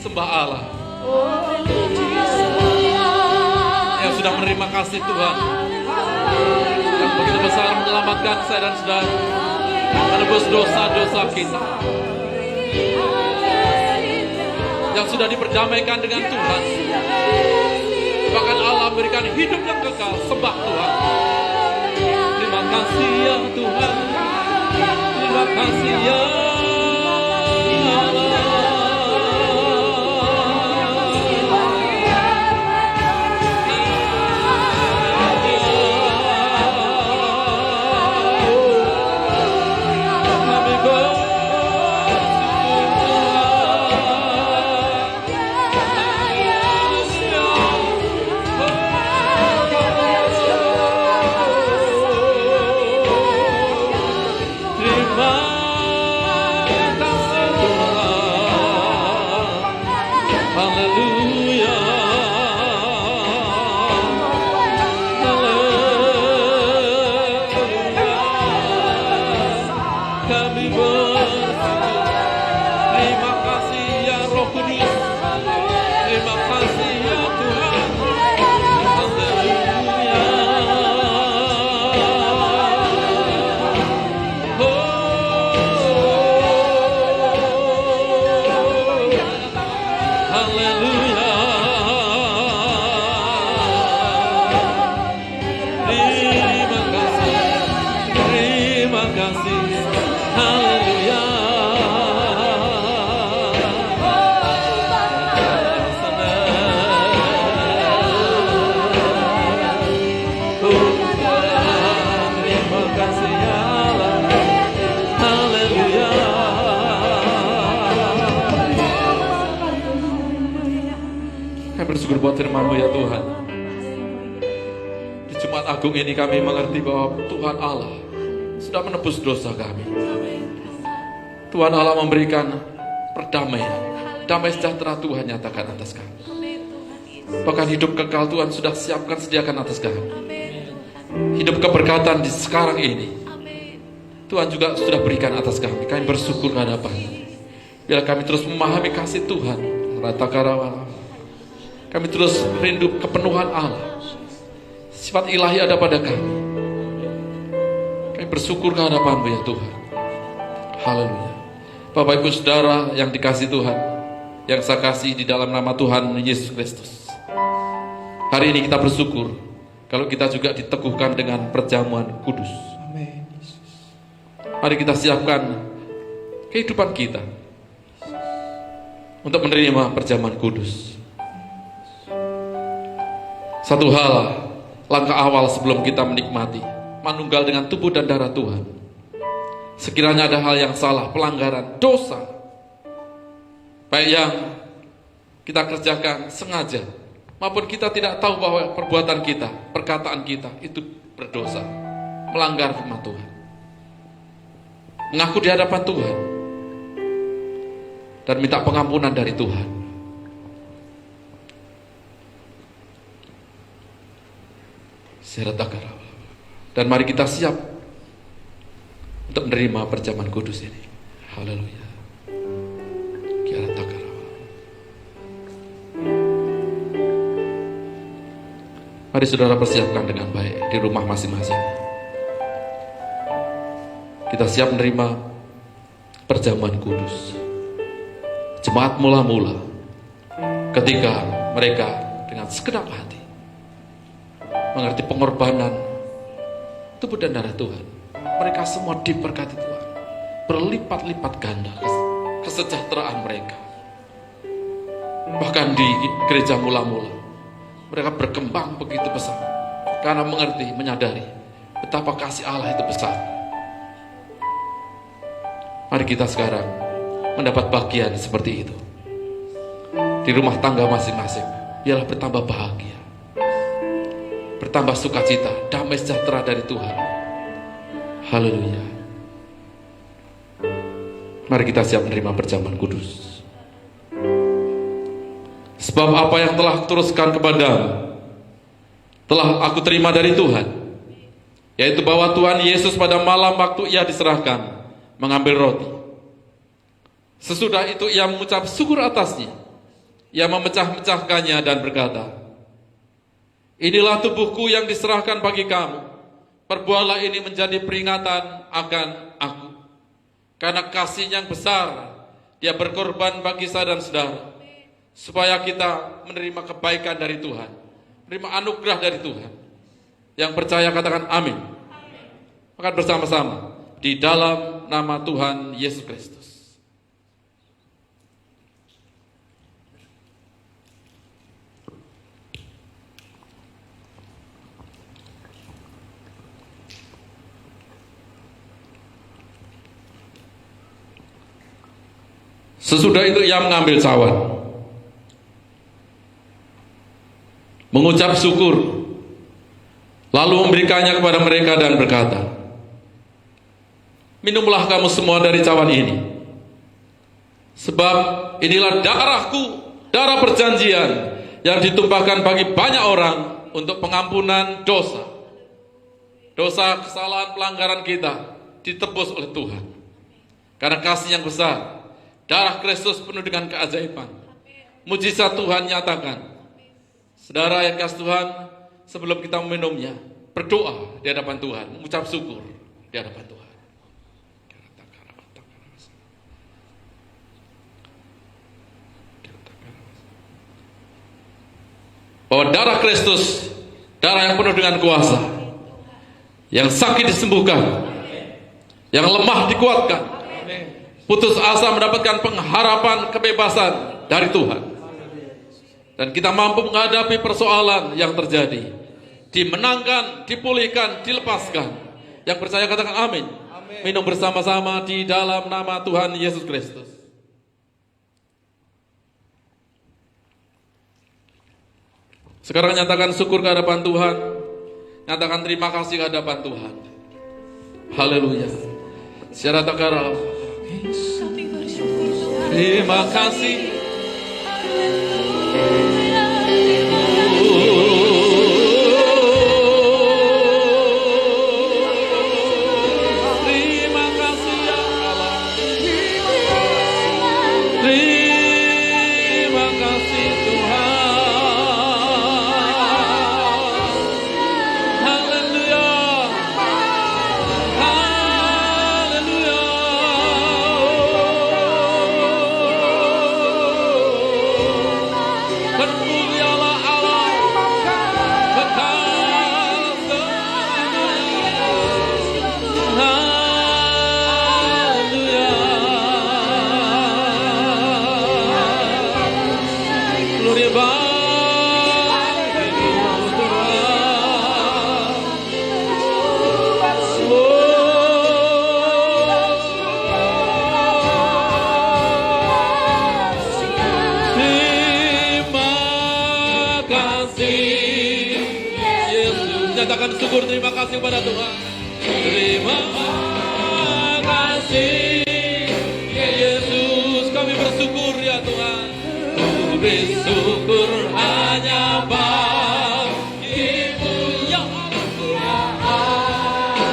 S4: sembah Allah. Yang sudah menerima kasih Tuhan, yang begitu besar menyelamatkan saya dan saudara, menebus dosa-dosa kita, yang sudah diperdamaikan dengan Tuhan. Bahkan Allah berikan hidup yang kekal. Sembah Tuhan. Terima kasih ya Tuhan. Terima kasih ya Allah. Bersyukur buat firman-Mu ya Tuhan. Di Jumat Agung ini kami mengerti bahwa Tuhan Allah sudah menebus dosa kami. Tuhan Allah memberikan perdamaian, damai sejahtera Tuhan nyatakan atas kami. Bahkan hidup kekal Tuhan sudah siapkan sediakan atas kami. Hidup keberkatan di sekarang ini Tuhan juga sudah berikan atas kami. Kami bersyukur hadapan. Biar kami terus memahami kasih Tuhan. Ratakarawa. Kami terus rindu kepenuhan Allah. Sifat ilahi ada pada kami. Kami bersyukur kehadapan-Mu ya Tuhan. Haleluya. Bapak Ibu Saudara yang dikasih Tuhan, yang saya kasih di dalam nama Tuhan Yesus Kristus. Hari ini kita bersyukur kalau kita juga diteguhkan dengan perjamuan kudus.
S3: Amin.
S4: Mari kita siapkan kehidupan kita untuk menerima perjamuan kudus. Satu hal, langkah awal sebelum kita menikmati, manunggal dengan tubuh dan darah Tuhan. Sekiranya ada hal yang salah, pelanggaran, dosa, baik yang kita kerjakan sengaja, maupun kita tidak tahu bahwa perbuatan kita, perkataan kita itu berdosa, melanggar firman Tuhan. Mengaku di hadapan Tuhan, dan minta pengampunan dari Tuhan. Dan mari kita siap untuk menerima perjamuan kudus ini. Haleluya. Mari saudara persiapkan dengan baik di rumah masing-masing. Kita siap menerima perjamuan kudus. Jemaat mula-mula ketika mereka dengan segenap hati mengerti pengorbanan tubuh dan darah Tuhan, mereka semua diberkati Tuhan, berlipat-lipat ganda kesejahteraan mereka. Bahkan di gereja mula-mula mereka berkembang begitu besar karena mengerti, menyadari betapa kasih Allah itu besar. Mari kita sekarang mendapat bagian seperti itu di rumah tangga masing-masing. Biarlah bertambah bahagia, bertambah sukacita, damai sejahtera dari Tuhan. Haleluya. Mari kita siap menerima perjamuan kudus. Sebab apa yang telah kuteruskan kepadamu, telah aku terima dari Tuhan, yaitu bahwa Tuhan Yesus pada malam waktu ia diserahkan mengambil roti. Sesudah itu ia mengucap syukur atasnya. Ia memecah-mecahkannya dan berkata, inilah tubuhku yang diserahkan bagi kamu. Perbuatlah ini menjadi peringatan akan aku. Karena kasih yang besar, dia berkorban bagi saya dan saudara, supaya kita menerima kebaikan dari Tuhan, menerima anugerah dari Tuhan. Yang percaya katakan amin. Makan bersama-sama di dalam nama Tuhan Yesus Kristus. Sesudah itu ia mengambil cawan, mengucap syukur, lalu memberikannya kepada mereka dan berkata, minumlah kamu semua dari cawan ini, sebab inilah darahku, darah perjanjian yang ditumpahkan bagi banyak orang untuk pengampunan dosa. Dosa, kesalahan, pelanggaran kita ditebus oleh Tuhan. Karena kasih yang besar, darah Kristus penuh dengan keajaiban. Mujizat Tuhan nyatakan. Saudara yang kasih Tuhan, sebelum kita meminumnya, berdoa di hadapan Tuhan, mengucap syukur di hadapan Tuhan. Bahwa darah Kristus, darah yang penuh dengan kuasa, yang sakit disembuhkan, yang lemah dikuatkan, putus asa mendapatkan pengharapan kebebasan dari Tuhan. Dan kita mampu menghadapi persoalan yang terjadi, dimenangkan, dipulihkan, dilepaskan. Yang percaya katakan amin. Minum bersama-sama di dalam nama Tuhan Yesus Kristus. Sekarang nyatakan syukur ke hadapan Tuhan, nyatakan terima kasih ke hadapan Tuhan. Haleluya. Secara takara,
S2: Kami bersyukur Tuhan.
S4: terima kasih. Terima kasih ya Allah. Terima kasih Tuhan. Haleluya. Haleluya. Terpujialah Allah kekal selamanya. Haleluya. Gloria bagi Terima kasih Yesus. Nyatakan syukur, terima kasih kepada Tuhan. Terima kasih Yesus. Kami bersyukur ya Tuhan. Bersyukur hanya bagimu ya Allahku, ya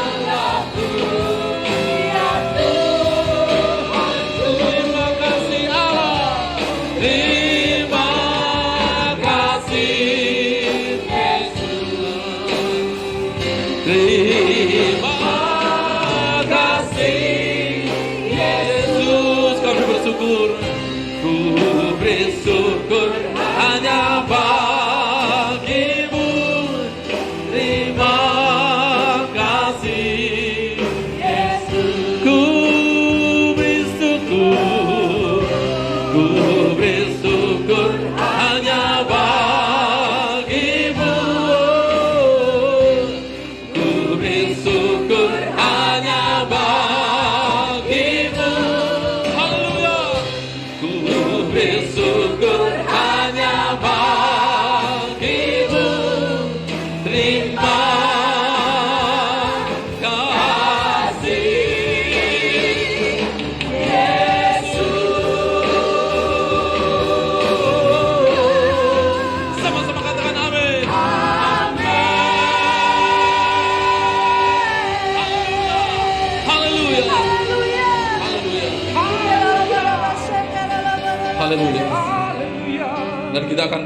S4: Allahku, ya Tuhanku. Terima kasih Allah. Terima kasih Yesus. Terima kasih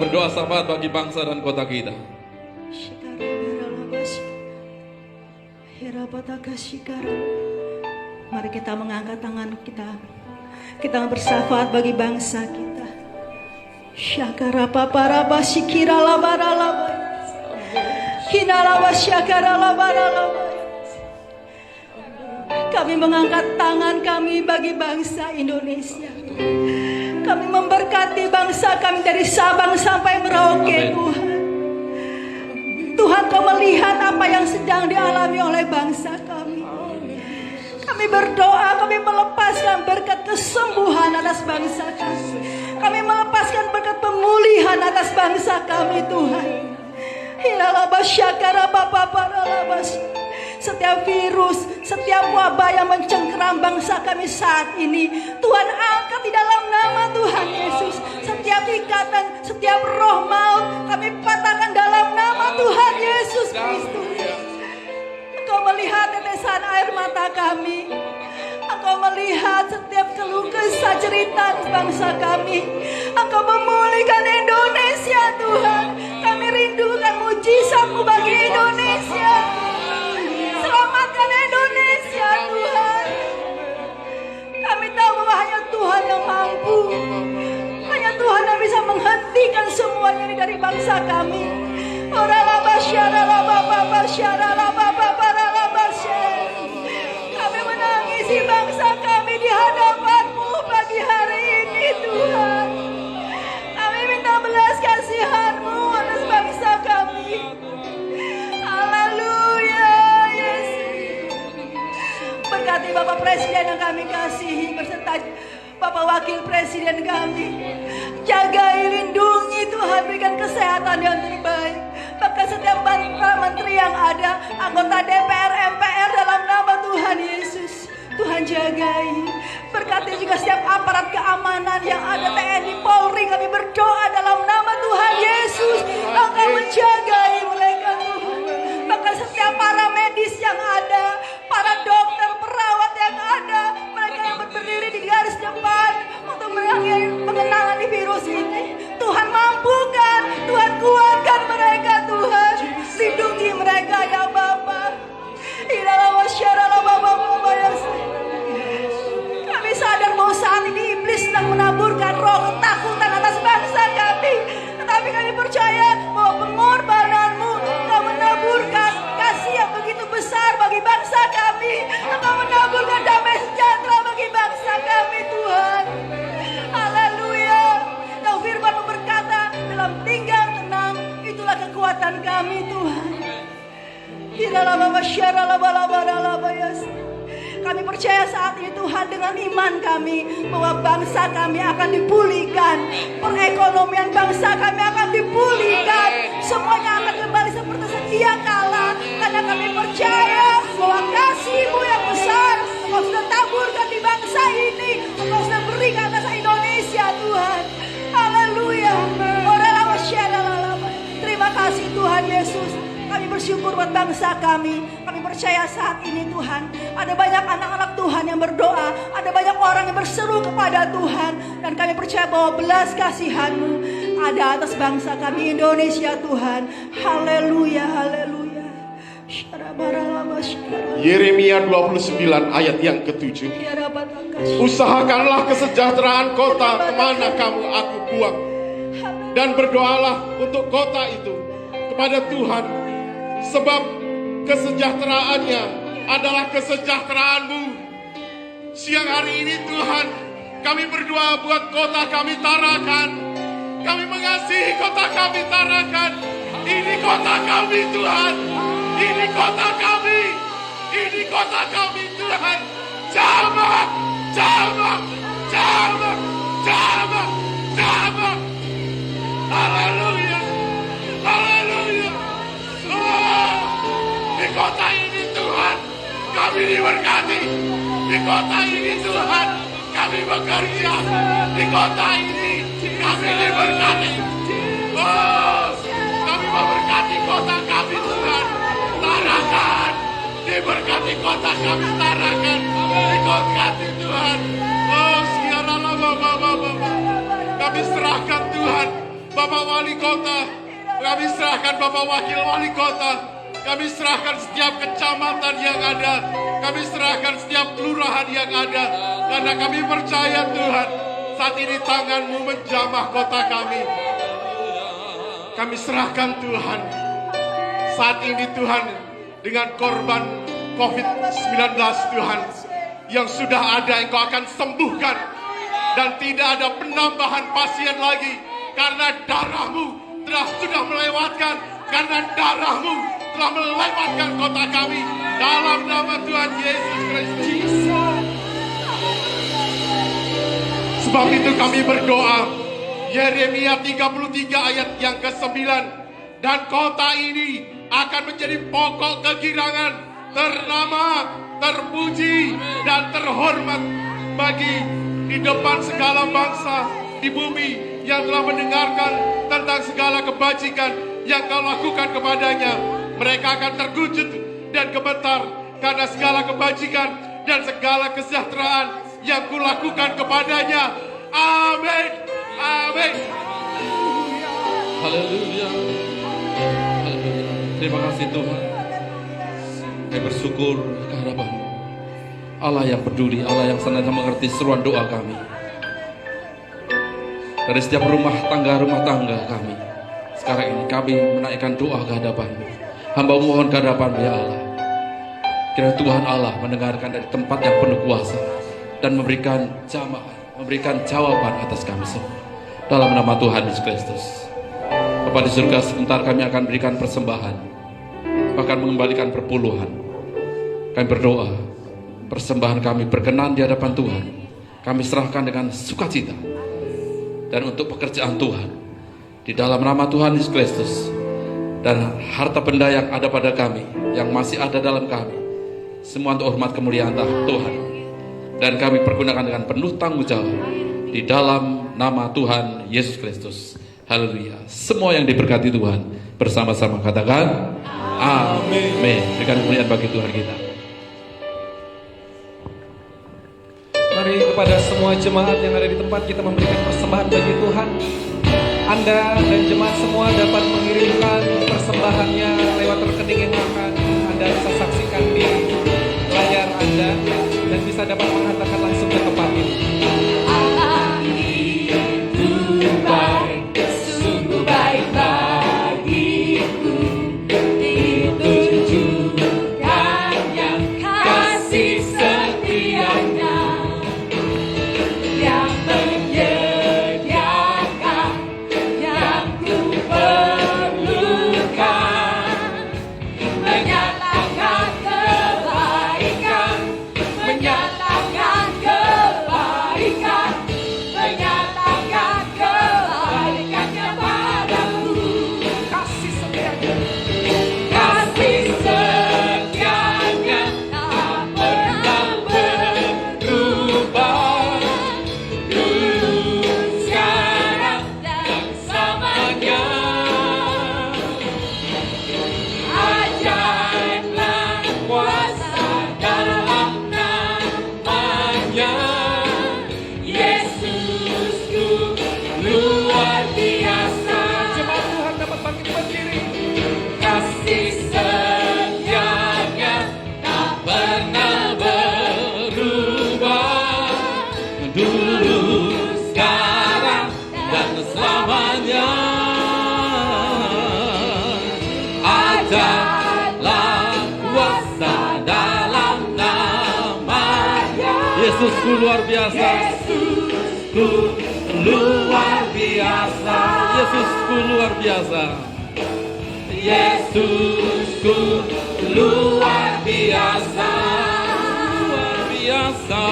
S4: berdoa syafaat bagi bangsa dan kota kita.
S2: Mari kita mengangkat tangan kita. Kita bersyafaat bagi bangsa kita. Syakara paparaba sikira labaralaba. Kinalaba syakara labaralaba. Kami mengangkat tangan kami bagi bangsa Indonesia. Kami memberkati bangsa kami dari Sabang sampai Merauke,
S4: Amin.
S2: Tuhan. Tuhan, Kau melihat apa yang sedang dialami oleh bangsa kami. Kami berdoa, kami melepaskan berkat kesembuhan atas bangsa kami. Kami melepaskan berkat pemulihan atas bangsa kami, Tuhan. Setiap virus, setiap wabah yang mencengkeram bangsa kami saat ini, Tuhan angkat di dalam nama Tuhan Yesus. Setiap ikatan, setiap roh maut kami patahkan dalam nama Tuhan Yesus Kristus. Engkau melihat tetesan air mata kami. Engkau melihat setiap keluh kesah cerita bangsa kami. Engkau memulihkan Indonesia, Tuhan. Kami rindukan mujizat-Mu bagi Indonesia. Selamatkan Indonesia, Tuhan. Kami tahu bahwa hanya Tuhan yang mampu. Hanya Tuhan yang bisa menghentikan semuanya ini dari bangsa kami. Kami menangisi bangsa kami di hadapan-Mu pagi hari ini, Tuhan. Kami minta belas kasihan-Mu atas bangsa kami. Haleluya, Yesus. Berkati Bapak Presiden yang kami kasihi beserta Bapak Wakil Presiden kami. Jagai, lindungi Tuhan, berikan kesehatan yang terbaik. Bahkan setiap menteri yang ada, anggota DPR, MPR dalam nama Tuhan Yesus. Tuhan jagai. Berkati juga setiap aparat keamanan yang ada, TNI, Polri, kami berdoa dalam nama Tuhan Yesus. Engkau menjagai mereka, Tuhan. Bahkan setiap para medis yang ada, para dokter, perawat yang ada, mereka yang berdiri di garis depan untuk menangani virus ini. Tuhan mampukan, Tuhan kuatkan mereka, Tuhan. Lindungi mereka ya Bapa. Kami sadar bahwa saat ini iblis sedang menaburkan roh ketakutan atas bangsa kami. Tetapi kami percaya bahwa pengorbanan-Mu, Engkau menaburkan kasih yang begitu besar bagi bangsa kami. Engkau menaburkan damai sejahtera bagi bangsa kami, Tuhan. Haleluya. Dan firman-Mu berkata, dalam tinggal tenang, itulah kekuatan kami, Tuhan. Kami percaya saat ini Tuhan, dengan iman kami bahwa bangsa kami akan dipulihkan, perekonomian bangsa kami akan dipulihkan, semuanya akan kembali seperti sedia kala, karena kami percaya bahwa kasih-Mu yang besar Engkau sudah taburkan di bangsa ini, Engkau sudah berikan atas Indonesia, Tuhan. Haleluya. Terima kasih Tuhan Yesus. Kami bersyukur buat bangsa kami. Kami percaya saat ini Tuhan, ada banyak anak-anak Tuhan yang berdoa, ada banyak orang yang berseru kepada Tuhan. Dan kami percaya bahwa belas kasihan-Mu ada atas bangsa kami Indonesia, Tuhan. Haleluya, haleluya.
S5: Yeremia 29 ayat yang ke-7. Usahakanlah kesejahteraan kota kemana kamu aku buang, dan berdoalah untuk kota itu kepada Tuhan, sebab kesejahteraannya adalah kesejahteraan-Mu. Siang hari ini Tuhan, kami berdoa buat kota kami Tarakan. Kami mengasihi kota kami Tarakan. Ini kota kami Tuhan. Ini kota kami. Ini kota kami Tuhan. Jamah, jamah, jamah, jamah, jamah. Haleluya, haleluya. Di kota ini Tuhan, kami diberkati. Di kota ini Tuhan, kami bekerja. Di kota ini kami diberkati. Kami memberkati kota kami Tuhan. Tarakan, diberkati kota kami Tarakan. Diberkati Tuhan. Kami serahkan Tuhan Bapak Wali Kota, kami serahkan Bapak Wakil Wali Kota, kami serahkan setiap kecamatan yang ada, kami serahkan setiap kelurahan yang ada, karena kami percaya Tuhan, saat ini tangan-Mu menjamah kota kami. Kami serahkan Tuhan, saat ini Tuhan, dengan korban COVID-19 Tuhan, yang sudah ada Engkau akan sembuhkan, dan tidak ada penambahan pasien lagi, karena darah-Mu sudah melewatkan, karena darah-Mu telah melewatkan kota kami, dalam nama Tuhan Yesus Kristus. Sebab itu kami berdoa, Yeremia 33 ayat yang ke-9, dan kota ini akan menjadi pokok kegirangan, ternama, terpuji, dan terhormat bagi di depan segala bangsa di bumi yang telah mendengarkan tentang segala kebajikan yang Kau lakukan kepadanya. Mereka akan terkejut dan gemetar karena segala kebajikan dan segala kesejahteraan yang Kulakukan kepadanya. Amin. Amin.
S4: Haleluya. Haleluya. Terima kasih Tuhan. Kami bersyukur ke hadapan-Mu, Allah yang peduli, Allah yang senantiasa mengerti seruan doa kami. Dari setiap rumah tangga kami, sekarang ini kami menaikkan doa ke hadapan-Mu. Hamba mohon ke hadapan-Mu ya Allah, kiranya Tuhan Allah mendengarkan dari tempat yang penuh kuasa dan memberikan jamaah, memberikan jawaban atas kami semua. Dalam nama Tuhan Yesus Kristus. Bapa di surga, sebentar kami akan berikan persembahan, bahkan mengembalikan perpuluhan. Kami berdoa, persembahan kami berkenan di hadapan Tuhan. Kami serahkan dengan sukacita. Dan untuk pekerjaan Tuhan, di dalam nama Tuhan Yesus Kristus, dan harta benda yang ada pada kami, yang masih ada dalam kami, semua untuk hormat kemuliaan Tuhan. Dan kami pergunakan dengan penuh tanggung jawab di dalam nama Tuhan Yesus Kristus. Haleluya. Semua yang diberkati Tuhan bersama-sama katakan amin. Berikan kemuliaan bagi Tuhan kita.
S3: Mari kepada semua jemaat yang ada di tempat kita memberikan persembahan bagi Tuhan. Anda dan jemaat semua dapat mengirimkan persembahannya lewat rekening yang akan Anda bisa saksikan di layar Anda, dan bisa dapat menghantarkan langsung ke tempat ini.
S2: Allah itu baik, sungguh baik bagiku. Ditunjukkannya kasih setianya, yang menyediakan yang ku perlukan, menyatakan kebaikan, menyatakan kebaikan, menyatakan kebaikannya padaku.
S3: Kasih setianya,
S2: Kasih setianya tak pernah berubah, dulu, sekarang, dan selamanya. Ajaiblah kuasa dalam namanya, Yesusku luar biasa.
S3: jemaat Tuhan dapat bangkit berdiri.
S2: Kasih setianya tak pernah berubah, dulu, sekarang, dan selamanya. Ajaiblah kuasa dalam namanya,
S4: Yesusku luar biasa.
S2: Yesusku luar biasa.
S4: Yesusku luar biasa.
S2: Yesusku luar biasa.
S4: Luar biasa.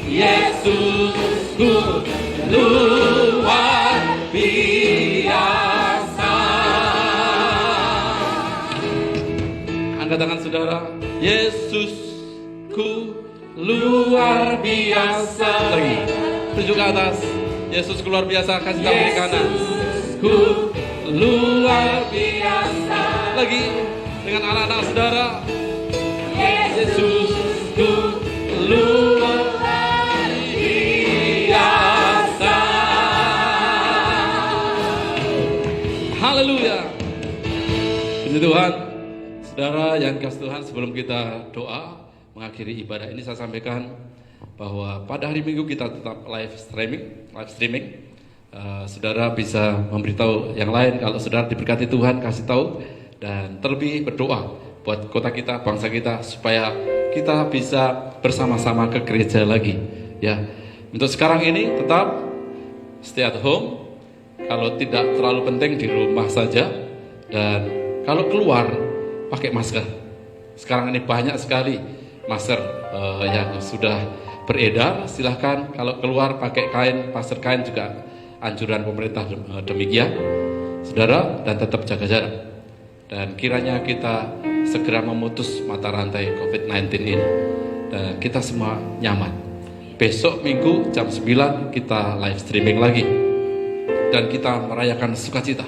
S2: Yesusku luar biasa.
S4: Angkat tangan saudara. Yesusku luar biasa. Lagi. Tunjuk ke atas. Yesusku luar biasa. Kasih tangan di kanan.
S2: Yesusku luar biasa.
S4: Lagi. Dengan anak-anak saudara.
S2: Yesusku luar biasa.
S4: Puji Tuhan, saudara yang kasih Tuhan, sebelum kita doa mengakhiri ibadah ini, saya sampaikan bahwa pada hari Minggu kita tetap live streaming. Saudara bisa memberitahu yang lain kalau saudara diberkati Tuhan, kasih tahu, dan terlebih berdoa buat kota kita, bangsa kita, supaya kita bisa bersama-sama ke gereja lagi. Ya, untuk sekarang ini tetap stay at home. Kalau tidak terlalu penting di rumah saja, dan kalau keluar pakai masker. Sekarang ini banyak sekali masker yang sudah beredar. Silahkan kalau keluar pakai kain, masker kain juga anjuran pemerintah demikian, saudara, dan tetap jaga jarak. Dan kiranya kita segera memutus mata rantai COVID-19 ini, dan kita semua nyaman. Besok Minggu jam 9 kita live streaming lagi, dan kita merayakan sukacita.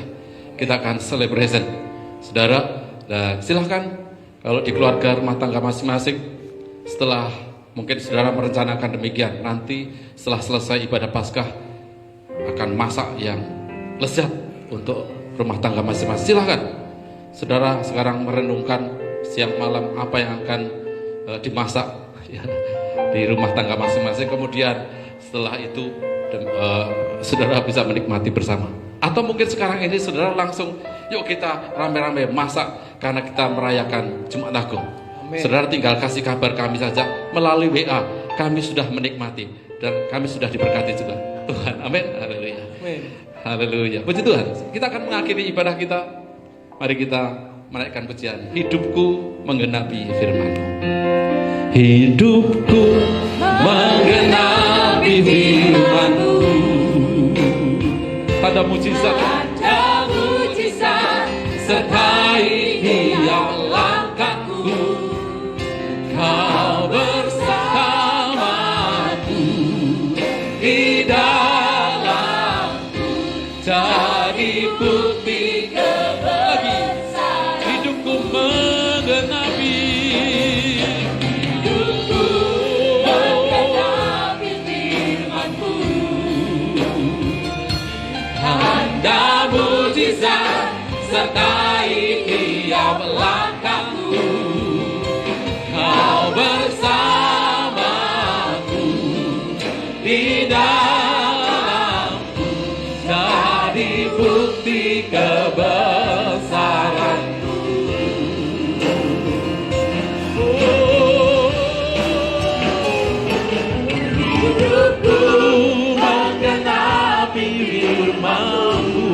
S4: Kita akan celebration, saudara. Dan silahkan kalau di keluarga rumah tangga masing-masing, setelah mungkin saudara merencanakan demikian, nanti setelah selesai ibadah Paskah akan masak yang lezat untuk rumah tangga masing-masing. Silahkan saudara sekarang merenungkan siang malam apa yang akan dimasak ya, di rumah tangga masing-masing. Kemudian setelah itu saudara bisa menikmati bersama. Atau mungkin sekarang ini saudara langsung yuk kita rame-rame masak karena kita merayakan Jumat Agung. Amen. Saudara tinggal kasih kabar kami saja melalui WA, kami sudah menikmati dan kami sudah diberkati juga Tuhan. Amin. Haleluya. Amin. Haleluya. Puji Tuhan. Kita akan mengakhiri ibadah kita. Mari kita menaikkan pujian. Hidupku menggenapi firman-Mu. Hidupku menggenapi firman-Mu. Tanda mujizat.
S2: Tanda mujizat
S4: Sertai tiap langkahku. Kau bersamaku di dalamku, jadi bukti kebesaran. Hidupku menggenapi, hidupku menggenapi firman-Mu. Tanda mujizat sertai tiap langkahku. Kau bersamaku di dalamku, jadi bukti kebesaran-Mu. Hidupku menggenapi firman-Mu.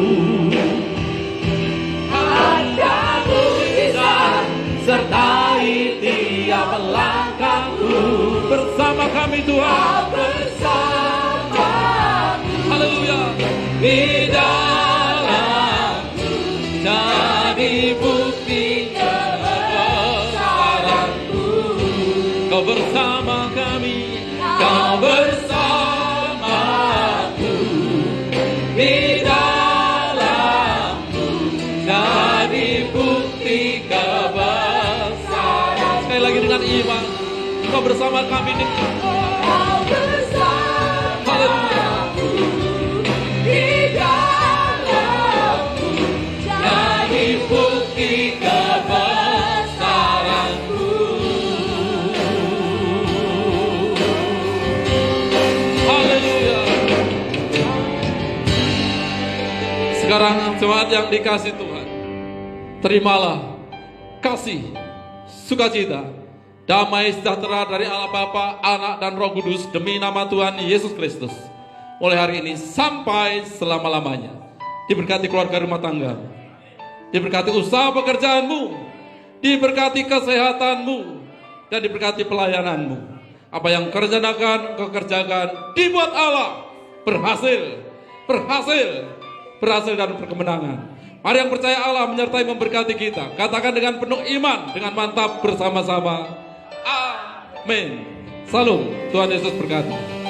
S4: Tanda mujizat sertai tiap langkahku. Bersama kami Tuhan, bersamaku. Haleluya. Di dalamku, jadi bukti kebesaran-Mu. Kau bersama kami, Kau bersamaku. Di dalamku, jadi bukti kebesaran. Sekali lagi dengan iman, Kau bersama kami di
S2: Kau bersamaku.
S4: Haleluya.
S2: Di dalamku,
S4: Jadi bukti kebesaran-Mu. Haleluya. Sekarang jemaat yang dikasih Tuhan, terimalah kasih, sukacita, damai sejahtera dari Allah Bapa, Anak, dan Roh Kudus demi nama Tuhan Yesus Kristus. Mulai hari ini sampai selama-lamanya. Diberkati keluarga rumah tangga, diberkati usaha pekerjaanmu, diberkati kesehatanmu, dan diberkati pelayananmu. Apa yang kau rencanakan, kau kerjakan, dibuat Allah berhasil dan berkemenangan. Mari yang percaya Allah menyertai memberkati kita. Katakan dengan penuh iman, dengan mantap bersama-sama. Amin. Salam. Tuhan Yesus berkati.